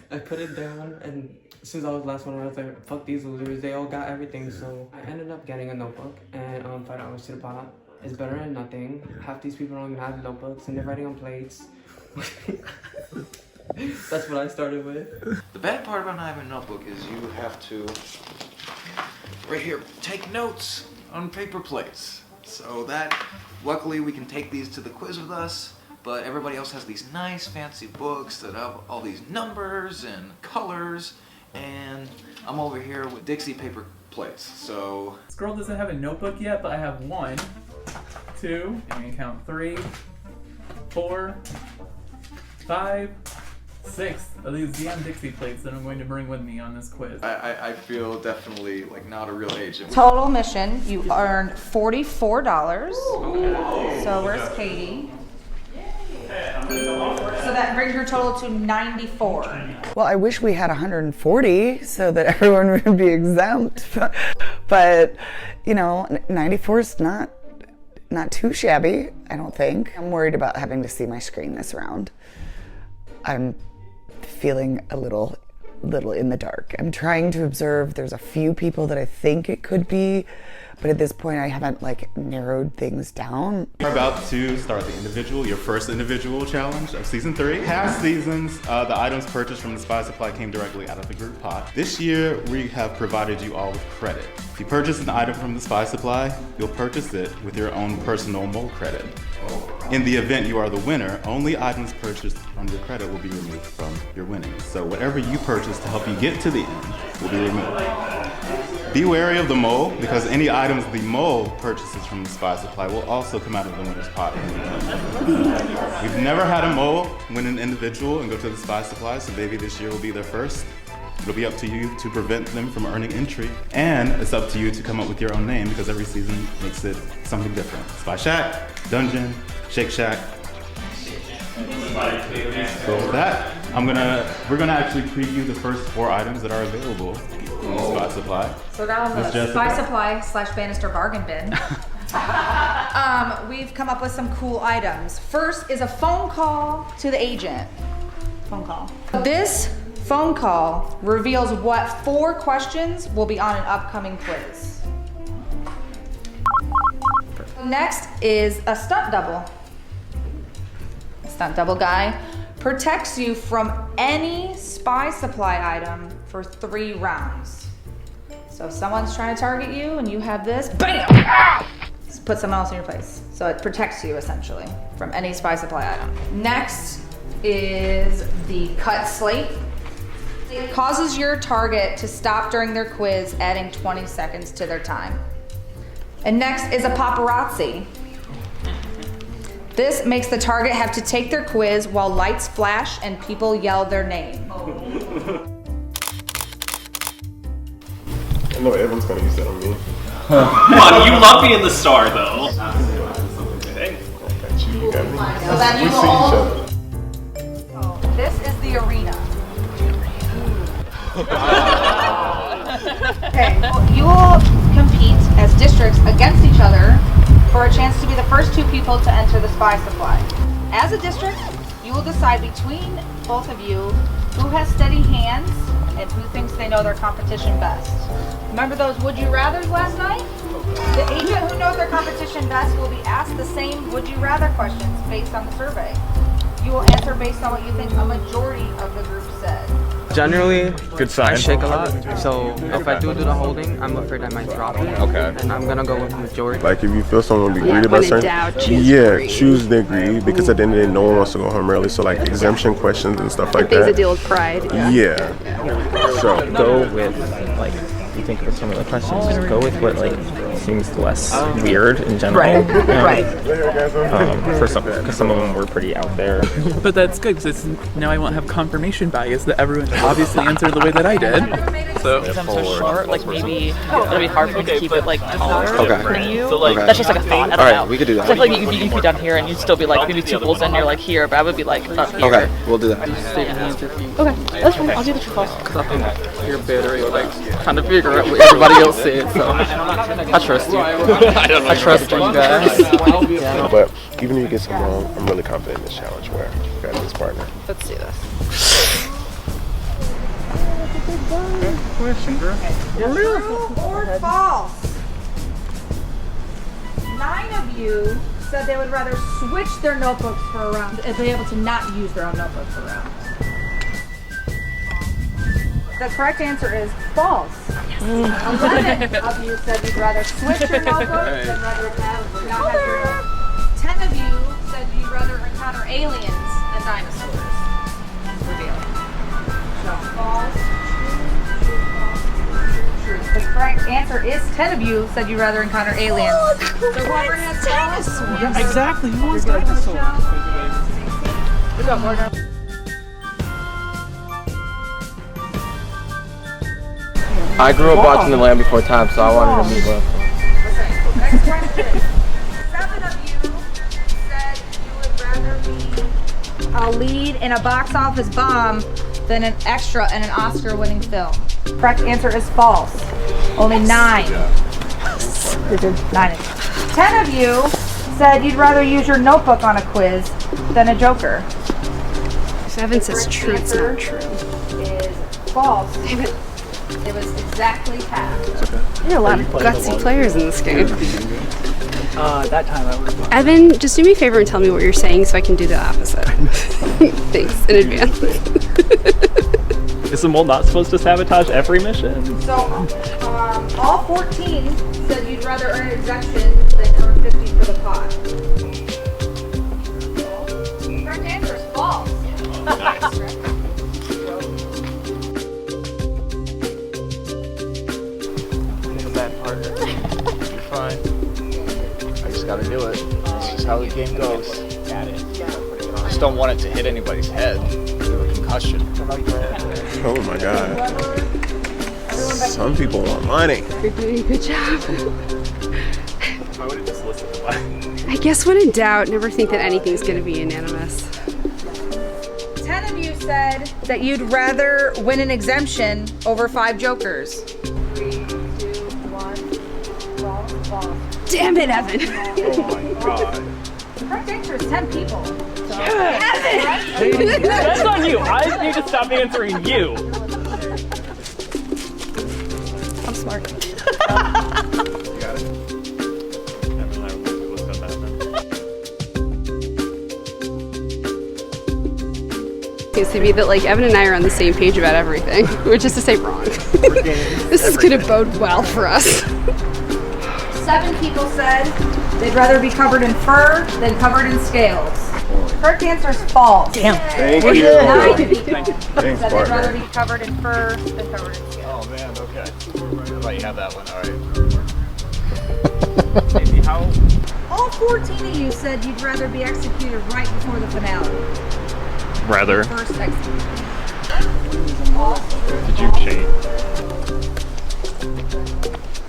I put it down, and as soon as I was the last one, I was like, fuck these losers, they all got everything. So I ended up getting a notebook and $5 to the pot. It's better than nothing. Half these people don't even have notebooks and they're writing on plates. That's what I started with. The bad part about not having a notebook is you have to, right here, take notes on paper plates. So that, luckily we can take these to the quiz with us, but everybody else has these nice fancy books that have all these numbers and colors, and I'm over here with Dixie paper plates, so. This girl doesn't have a notebook yet, but I have 1, 2, I'm gonna count 3, 4, 5, 6 of these damn Dixie plates that I'm going to bring with me on this quiz. I feel definitely like not a real agent. Total mission, you earned $44. So where's Katie? So that brings your total to 94. Well, I wish we had 140 so that everyone would be exempt, but 94 is not too shabby, I don't think. I'm worried about having to see my screen this round. I'm feeling a little in the dark. I'm trying to observe. There's a few people that I think it could be, but at this point I haven't narrowed things down. We're about to start your first individual challenge of season 3. Past seasons, the items purchased from the Spy Supply came directly out of the group pot. This year, we have provided you all with credit. If you purchase an item from the Spy Supply, you'll purchase it with your own personal mole credit. In the event you are the winner, only items purchased on your credit will be removed from your winnings. So whatever you purchase to help you get to the end will be removed. Be wary of the mole, because any items the mole purchases from the Spy Supply will also come out of the winner's pot. We've never had a mole win an individual and go to the Spy Supply, so maybe this year will be their first. It'll be up to you to prevent them from earning entry, and it's up to you to come up with your own name, because every season makes it something different. Spy Shack, Dungeon, Shake Shack. So with that, we're gonna actually preview the first 4 items that are available in the Spy Supply. So down on the Spy Supply / Bannister bargain bin. We've come up with some cool items. First is a phone call to the agent. Phone call. This phone call reveals what 4 questions will be on an upcoming quiz. Next is a stunt double. A stunt double guy protects you from any Spy Supply item for 3 rounds. So if someone's trying to target you and you have this, BAM! put someone else in your place. So it protects you essentially from any spy supply item. Next is the cut slate. It causes your target to stop during their quiz, adding 20 seconds to their time. And next is a paparazzi. This makes the target have to take their quiz while lights flash and people yell their name. I know Evan's gonna use that on me. Come on, you love being the star, though. Okay. You got me. So then you We see each other. This is the arena. Okay, you will compete as districts against each other for a chance to be the first 2 people to enter the spy supply. As a district, you will decide between both of you who has steady hands and who thinks they know their competition best. Remember those would you rathers last night? The agent who knows their competition best will be asked the same would you rather questions based on the survey. You will answer based on what you think a majority of the group said. Generally, Good sign. I shake a lot, so if I do the holding, I'm afraid I might drop it. Okay. And I'm gonna go with majority. Like if you feel someone will be greedy about when in something, doubt, choose the greed. choose the greed, because at the end of the day, no one wants to go home early. So like exemption questions and stuff like Things that that. deal with pride. Yeah. So Go with like you think of some of the questions. Just go with what like seems less weird in general. Right. Right. For some, because some of them were pretty out there. But that's good because now I won't have confirmation bias that everyone obviously answered the way that I did. So Because I'm so short, like maybe it'll be hard for me to keep it like taller Okay. for you. So, like, That's just like a thought. I don't Alright, know. we could do that. So I feel like you could be done here and you'd still be like maybe 2 pulls in, you're like here, but I would be like up here. Okay, we'll do that. Okay, that's fine. I'll do the true false. Because I think you're better at like trying to figure out what everybody else said. So I trust you. I trust you guys. Yeah. But even if you get some wrong, I'm really confident in this challenge where you got this partner. Let's do this. True or false? 9 of you said they would rather switch their notebooks for a round and be able to not use their own notebook for a round. The correct answer is false. 11 of you said you'd rather switch your notebooks than rather not have your own. 10 of you said you'd rather encounter aliens than dinosaurs. Reveal. So false. The correct answer is 10 of you said you'd rather encounter aliens. So whoever has dinosaurs. Yeah, exactly. Who wants dinosaurs? Good job, Morgan. I grew up watching The Land Before Time, so I wanted to meet one. Next question. 7 of you said you would rather be a lead in a box office bomb than an extra in an Oscar-winning film. Correct answer is false. Only 9. 9. 10 of you said you'd rather use your notebook on a quiz than a joker. If Evan says true, it's not true. Is false. It was exactly half. There are a lot of gutsy players in this game. That time I was. Evan, just do me a favor and tell me what you're saying so I can do the opposite. Thanks in advance. Is the mole not supposed to sabotage every mission? So, all 14 said you'd rather earn an exemption than earn 50 for the pot. Correct answer is false. Pick a bad partner. You're fine. I just gotta do it. That's just how the game goes. Got it. Just don't want it to hit anybody's head. Give a concussion. Oh my god. Some people want money. You're doing a good job. I would have just listened to mine. I guess when in doubt, never think that anything's going to be unanimous. 10 of you said that you'd rather win an exemption over 5 jokers. 3, 2, 1. False. Damn it, Evan. Oh my god. The correct answer is 10 people. So Evan! That's on you. I need to stop answering you. I'm smart. You got it. Evan and I were both looked at that now. Seems to be that like Evan and I are on the same page about everything, which is to say wrong. This is going to bode well for us. 7 people said They'd rather be covered in fur than covered in scales. Correct answer is false. Thank you. Thanks, They'd partner. rather be covered in fur than covered in scales. Oh man, okay. Let you have that one. All right. Maybe how? All 14 of you said you'd rather be executed right before the finale. Rather. First execution. Did you cheat?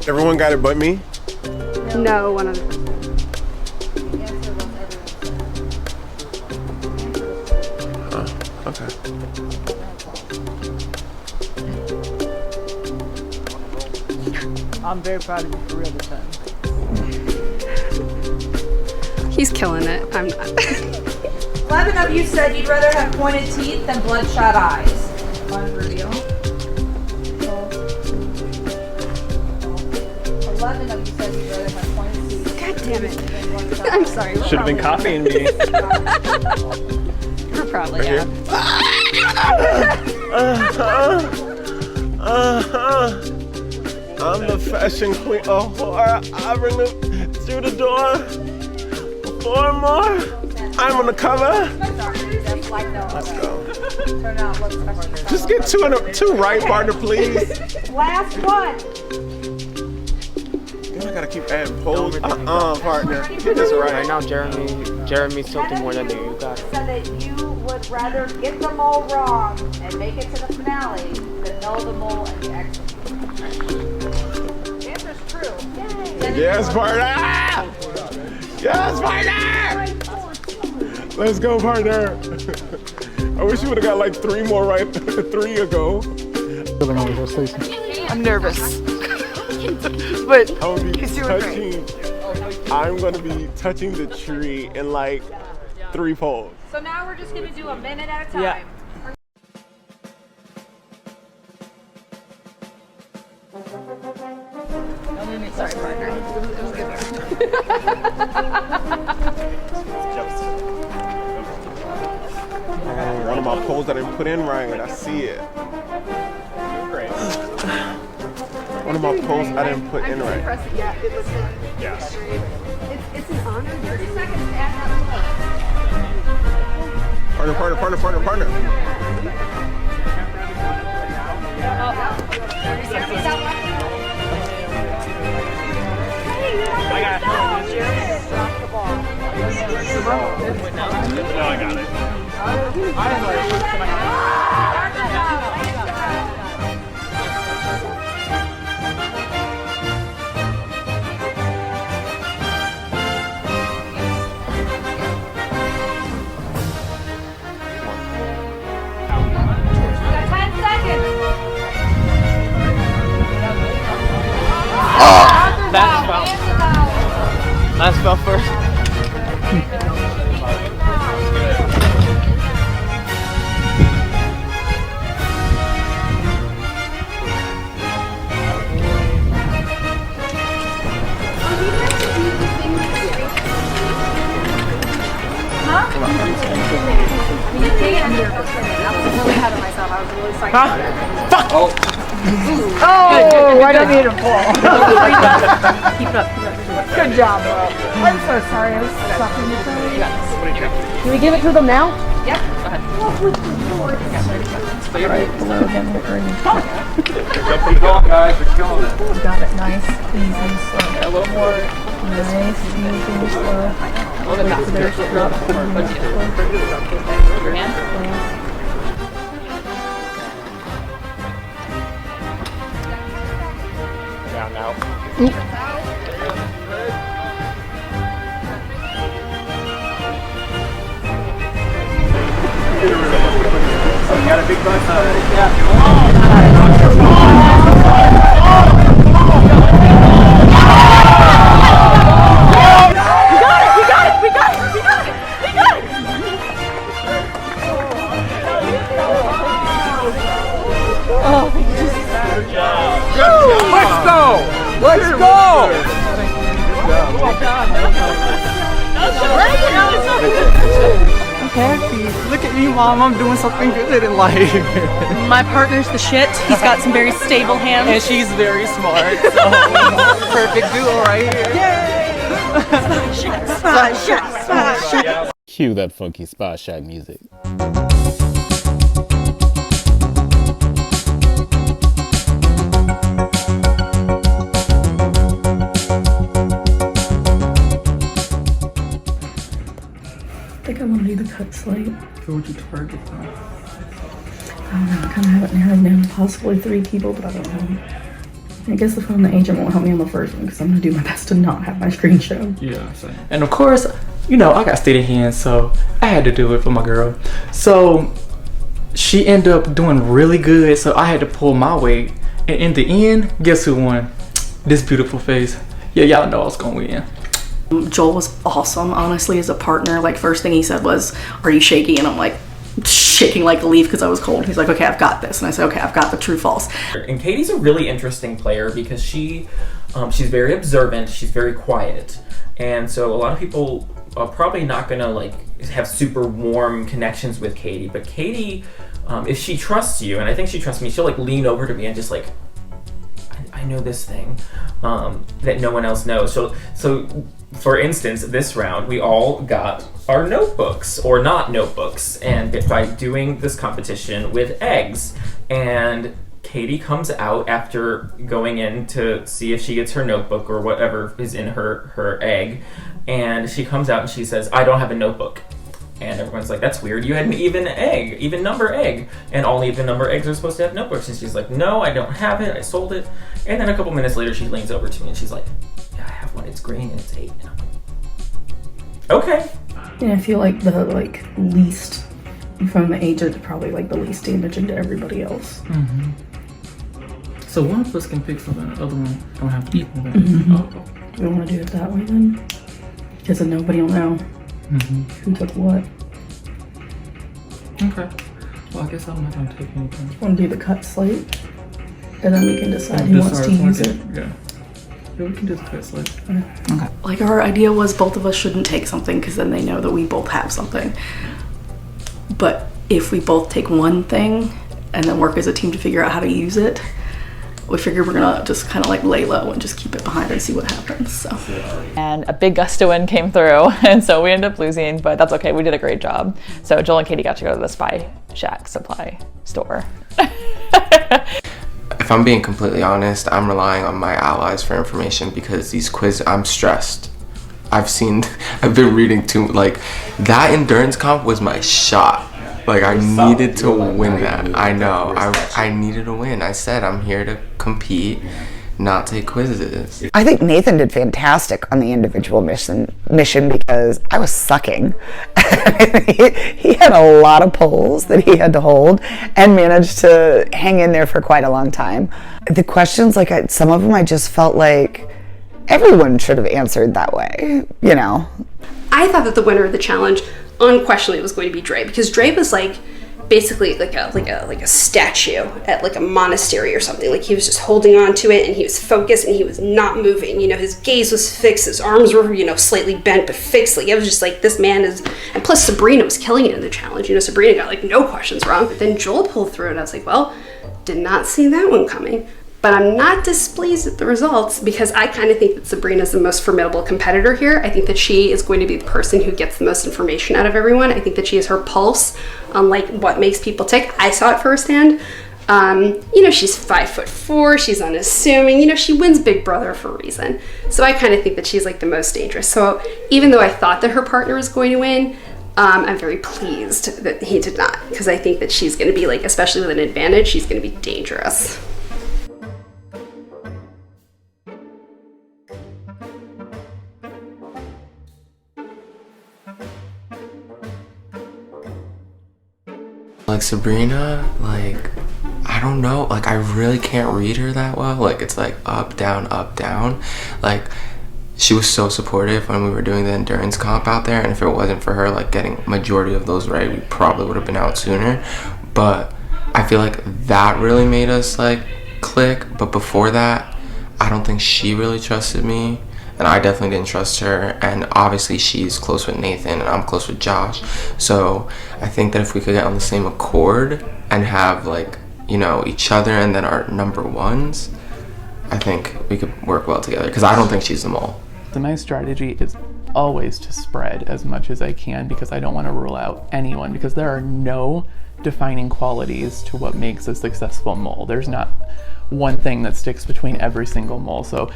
Everyone got it but me? No, one of them. Okay. I'm very proud of you for real this time. He's killing it. I'm not. 11 of you said you'd rather have pointed teeth than bloodshot eyes. One reveal. 11 of you said you'd rather have pointed teeth. God damn it. I'm sorry. Should have been copying me. We're probably, yeah. I'm the fashion queen of horror. I bring them through the door. 4 more. I'm on the cover. Let's go. Just get 2 right, partner, please. Last one. I gotta keep adding polls. Partner. Get this right. Right now, Jeremy's tilting more than you got it. Said that you would rather get them all wrong and make it to the finale than know them all and be executed. The answer's true. Yay. Yes, partner. Yes, partner. Let's go, partner. I wish you would have got like 3 more right 3 ago. I'm nervous. But he's doing great. I'm gonna be touching the tree in like 3 poles. So now we're just going to do a minute at a time. Yeah. Sorry, partner. It was good there. One of my poles that I didn't put in right. I see it. One of my posts I didn't put in right. Yeah, it was good. Yes. It's an honor. 30 seconds to add that Partner. I got it. No, I got it. Last spell first. Really ahead of myself. I was really psyched. Fuck! Oh, I don't need a ball. Keep it up. Good job, bro. I'm so sorry. I was sucking you. Can we give it to them now? Yep. Right below him. Keep going, guys. You're killing it. Got it. Nice, easy, slow. A little more. Nice, easy, slow. There's a drop. Your hand. Down now. You got a big bus. Let's go! Happy. Look at me, Mom. I'm doing something good in life. My partner's the shit. He's got some very stable hands. And she's very smart. So perfect duo right here. Yay! Spot shot. Cue that funky Spot Shack music. I think I want to do the cut slate. Who would you target though? I don't know, I kind of have it narrowed down to possibly 3 people, but I don't know. I guess the phone the agent won't help me on the first one because I'm going to do my best to not have my screen show. Yeah, same. And of course, you know, I got steady hands, so I had to do it for my girl. So she ended up doing really good, so I had to pull my weight. And in the end, guess who won? This beautiful face. Yeah, y'all know I was going to win. Joel was awesome, honestly, as a partner. Like, first thing he said was, "Are you shaky?" And I'm like, shaking like a leaf because I was cold. He's like, "Okay, I've got this." And I said, "Okay, I've got the true false." And Katie's a really interesting player because she's very observant, she's very quiet. And so a lot of people are probably not gonna like have super warm connections with Katie, but Katie, if she trusts you, and I think she trusts me, she'll like lean over to me and just like, I know this thing that no one else knows. So for instance, this round, we all got our notebooks, or not notebooks, and by doing this competition with eggs. And Katie comes out after going in to see if she gets her notebook or whatever is in her egg, and she comes out and she says, "I don't have a notebook." And everyone's like, "That's weird, you had an even number egg, and all even number eggs are supposed to have notebooks." And she's like, "No, I don't have it, I sold it." And then a couple minutes later she leans over to me and she's like, "Yeah, I have one, it's green and it's 8. And I'm like, okay. And I feel like the least from the agent, probably like the least damaging to everybody else. Mm-hmm. So one of us can pick something, the other one don't have to. We want to do it that way then? Because then nobody will know who took what. Okay. Well, I guess I'm not going to take anything. You want to do the cut slate? And then we can decide who wants to use it. Yeah. Yeah, we can do the cut slate. Okay. Like, our idea was both of us shouldn't take something because then they know that we both have something. But if we both take one thing and then work as a team to figure out how to use it, we figured we're gonna just kind of like lay low and just keep it behind and see what happens. So. And a big gust of wind came through, and so we ended up losing, but that's okay. We did a great job. So Joel and Katie got to go to the Spy Shack supply store. If I'm being completely honest, I'm relying on my allies for information because these quizzes, I'm stressed. I've been reading too, like, that endurance comp was my shot. Like, I needed to win that. I know, I needed to win. I said I'm here to compete, not take quizzes. I think Nathan did fantastic on the individual mission because I was sucking. he had a lot of polls that he had to hold and managed to hang in there for quite a long time. The questions, like some of them I just felt like everyone should have answered that way, you know. I thought that the winner of the challenge unquestionably was going to be Dre, because Dre was like basically like a statue at like a monastery or something. Like, he was just holding on to it and he was focused and he was not moving. You know, his gaze was fixed, his arms were, you know, slightly bent but fixed. Like, it was just like, this man is. And plus Sabrina was killing it in the challenge. You know, Sabrina got like no questions wrong. But then Joel pulled through and I was like, well, did not see that one coming. But I'm not displeased at the results because I kind of think that Sabrina's the most formidable competitor here. I think that she is going to be the person who gets the most information out of everyone. I think that she has her pulse on like what makes people tick. I saw it firsthand. You know, she's 5'4", she's unassuming, you know, she wins Big Brother for a reason. So I kind of think that she's like the most dangerous. So even though I thought that her partner was going to win, I'm very pleased that he did not, because I think that she's going to be like, especially with an advantage, she's going to be dangerous. Like, Sabrina, like, I don't know, like, I really can't read her that well. Like, it's like up, down, up, down. Like, she was so supportive when we were doing the endurance comp out there, and if it wasn't for her, like, getting majority of those right, we probably would have been out sooner. But I feel like that really made us, like, click. But before that, I don't think she really trusted me, and I definitely didn't trust her. And obviously she's close with Nathan and I'm close with Josh, so I think that if we could get on the same accord and have, like, you know, each other and then our number ones, I think we could work well together, because I don't think she's the mole. So my strategy is always to spread as much as I can because I don't want to rule out anyone, because there are no defining qualities to what makes a successful mole. There's not one thing that sticks between every single mole. So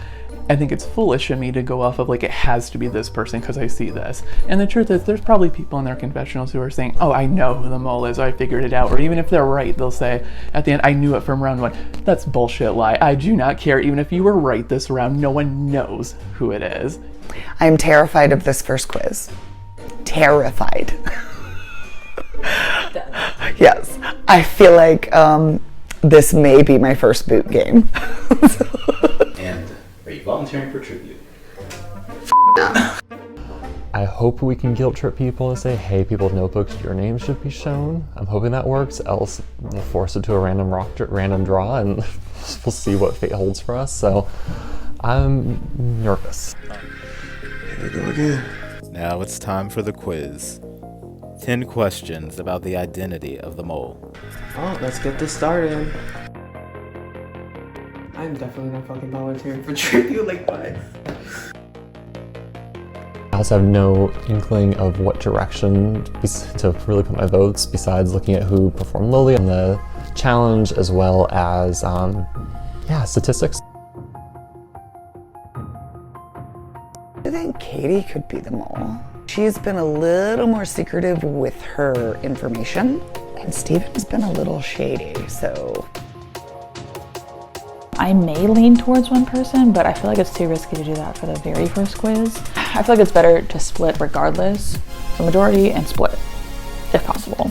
I think it's foolish of me to go off of like, it has to be this person because I see this. And the truth is, there's probably people in their confessionals who are saying, oh, I know who the mole is, I figured it out. Or even if they're right, they'll say at the end, I knew it from round one. That's bullshit lie. I do not care. Even if you were right this round, no one knows who it is. I am terrified of this first quiz. Terrified. Yes, I feel like this may be my first boot game. And are you volunteering for tribute? I hope we can guilt trip people and say, hey, people with notebooks, your name should be shown. I'm hoping that works, else we'll force it to a random draw and we'll see what fate holds for us. So I'm nervous. Here we go again. Now it's time for the quiz. 10 questions about the identity of the mole. Oh, let's get this started. I'm definitely not fucking volunteering for tribute, like what? I also have no inkling of what direction to really put my votes besides looking at who performed lowly on the challenge, as well as, statistics. I think Katie could be the mole. She's been a little more secretive with her information, and Steven's been a little shady, so. I may lean towards one person, but I feel like it's too risky to do that for the very first quiz. I feel like it's better to split regardless. So majority and split, if possible.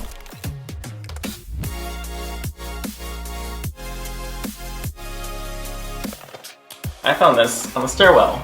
I found this on the stairwell,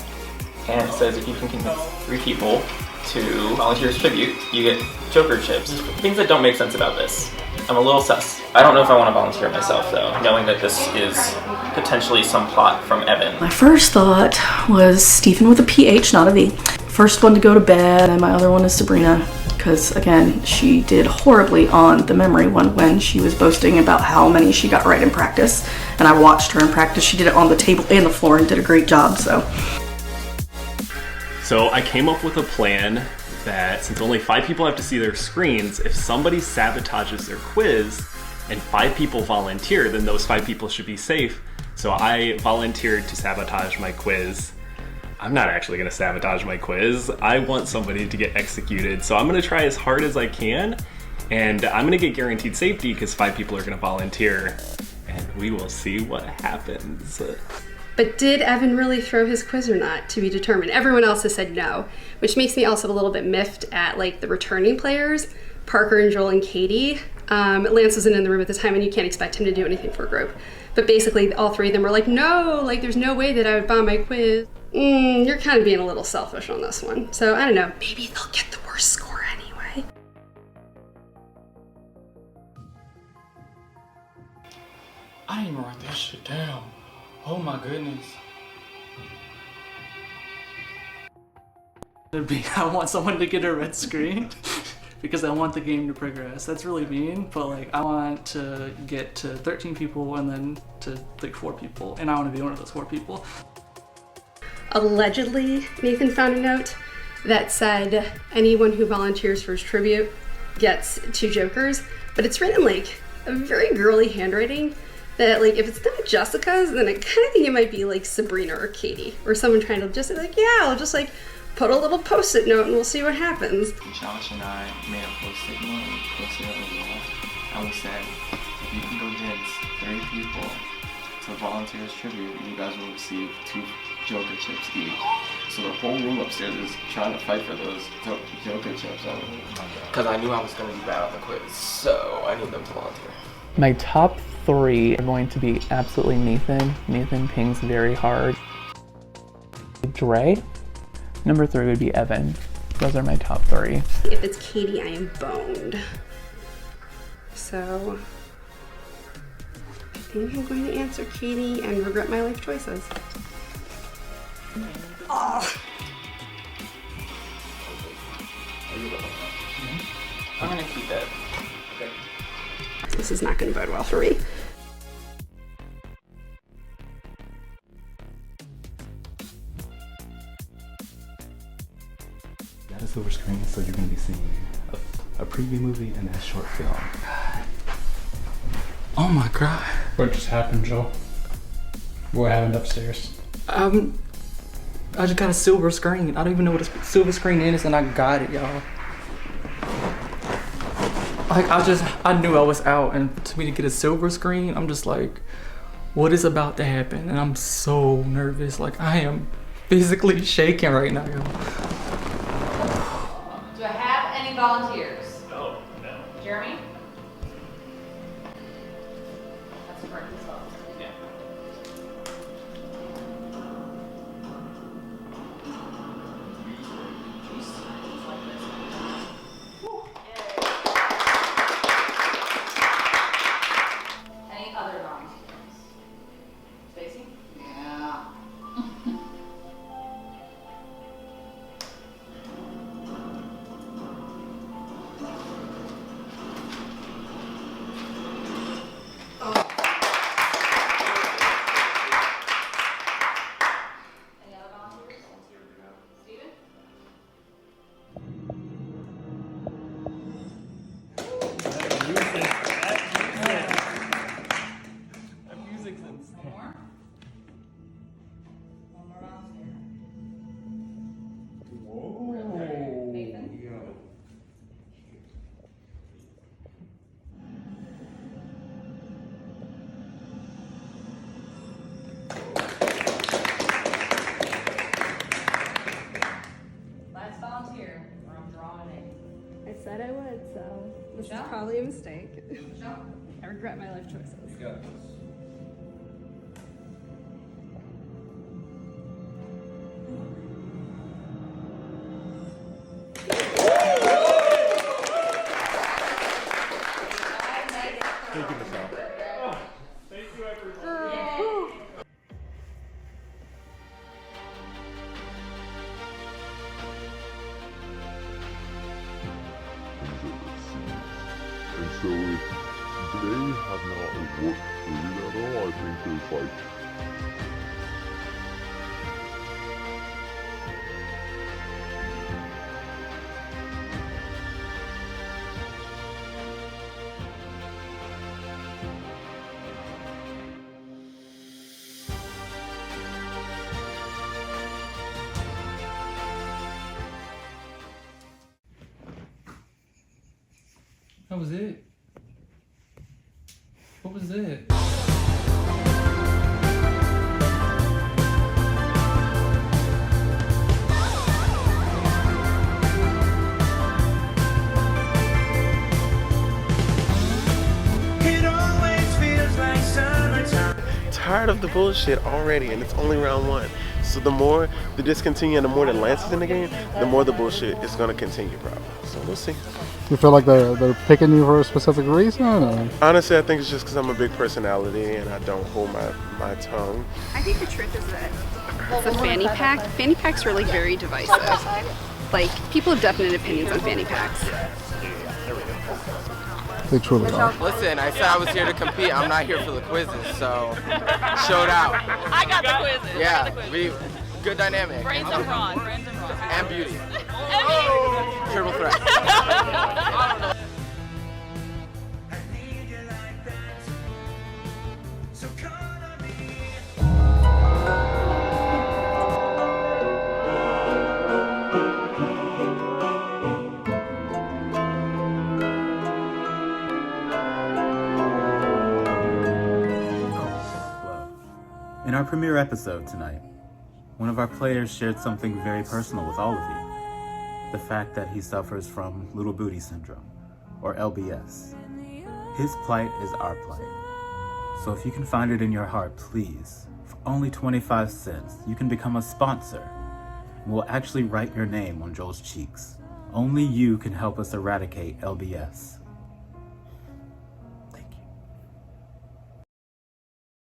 and it says if you can convince 3 people to volunteer as tribute, you get Joker chips. Things that don't make sense about this. I'm a little sus. I don't know if I want to volunteer myself though, knowing that this is potentially some plot from Evan. My first thought was Stephen with a PH, not a V. First one to go to bed, and my other one is Sabrina, because again, she did horribly on the memory one when she was boasting about how many she got right in practice, and I watched her in practice. She did it on the table and the floor and did a great job, so. So I came up with a plan that since only 5 people have to see their screens, if somebody sabotages their quiz and 5 people volunteer, then those 5 people should be safe. So I volunteered to sabotage my quiz. I'm not actually gonna sabotage my quiz. I want somebody to get executed. So I'm gonna try as hard as I can, and I'm gonna get guaranteed safety because 5 people are gonna volunteer, and we will see what happens. But did Evan really throw his quiz or not, to be determined? Everyone else has said no, which makes me also a little bit miffed at like the returning players, Parker and Joel and Katie. Lance wasn't in the room at the time and you can't expect him to do anything for a group. But basically all 3 of them were like, no, like there's no way that I would bomb my quiz. You're kind of being a little selfish on this one. So I don't know, maybe they'll get the worst score anyway. I didn't even write that shit down. Oh my goodness. I want someone to get a red screen because I want the game to progress. That's really mean, but like I want to get to 13 people and then to like 4 people, and I want to be one of those 4 people. Allegedly, Nathan found a note that said anyone who volunteers for his tribute gets 2 jokers, but it's written like a very girly handwriting that like if it's not Jessica's, then I kind of think it might be like Sabrina or Katie or someone trying to just like, yeah, I'll just like put a little post-it note and we'll see what happens. Josh and I made a post-it note and posted it on the wall, and we said, if you can convince 3 people to volunteer as tribute, you guys will receive 2 Joker chips each. So the whole room upstairs is trying to fight for those Joker chips. Because I knew I was going to be bad on the quiz, so I need them to volunteer. My top 3 are going to be absolutely Nathan. Nathan pings very hard. Dre. Number 3 would be Evan. Those are my top 3. If it's Katie, I am boned. So I think I'm going to answer Katie and regret my life choices. Oh. I'm gonna keep it. Okay. This is not going to bode well for me. silver screen, so you're going to be seeing a preview movie and a short film. Oh my god. What just happened, Joel? What happened upstairs? I just got a silver screen. I don't even know what a silver screen is, and I got it, y'all. Like, I knew I was out, and to me to get a silver screen, I'm just like, what is about to happen? And I'm so nervous. Like, I am physically shaking right now, y'all. Do I have any volunteers? No. Jeremy? That's correct as well. Yeah. Any other volunteers? Stacy? Yeah. Any other volunteers? Steven? More? One more volunteer. Whoa. Nathan? Last volunteer, or I'm drawing a name. I said I would, so this is Michelle? probably a mistake. Michelle? I regret my life choices. Thank you, Michelle. Thank you, everybody. And so if they have not worked through that all, I think there's like That was it. What was it? It always feels like summertime. Tired of the bullshit already, and it's only round one. So the more the discontinue and the more that Lance is in the game, the more the bullshit is going to continue, probably. So we'll see. You feel like they're picking you for a specific reason? Or? Honestly, I think it's just because I'm a big personality and I don't hold my tongue. I think the truth is that the fanny pack. Fanny packs are like very divisive. Like people have definite opinions on fanny packs. They truly are. Listen, I said I was here to compete. I'm not here for the quizzes, so showed out. I got the quizzes. Yeah, good dynamic. Brains and Ron. And beauty. Triple threat. In our premiere episode tonight, one of our players shared something very personal with all of you. The fact that he suffers from little booty syndrome, or LBS. His plight is our plight. So if you can find it in your heart, please, for only 25 cents, you can become a sponsor. We'll actually write your name on Joel's cheeks. Only you can help us eradicate LBS.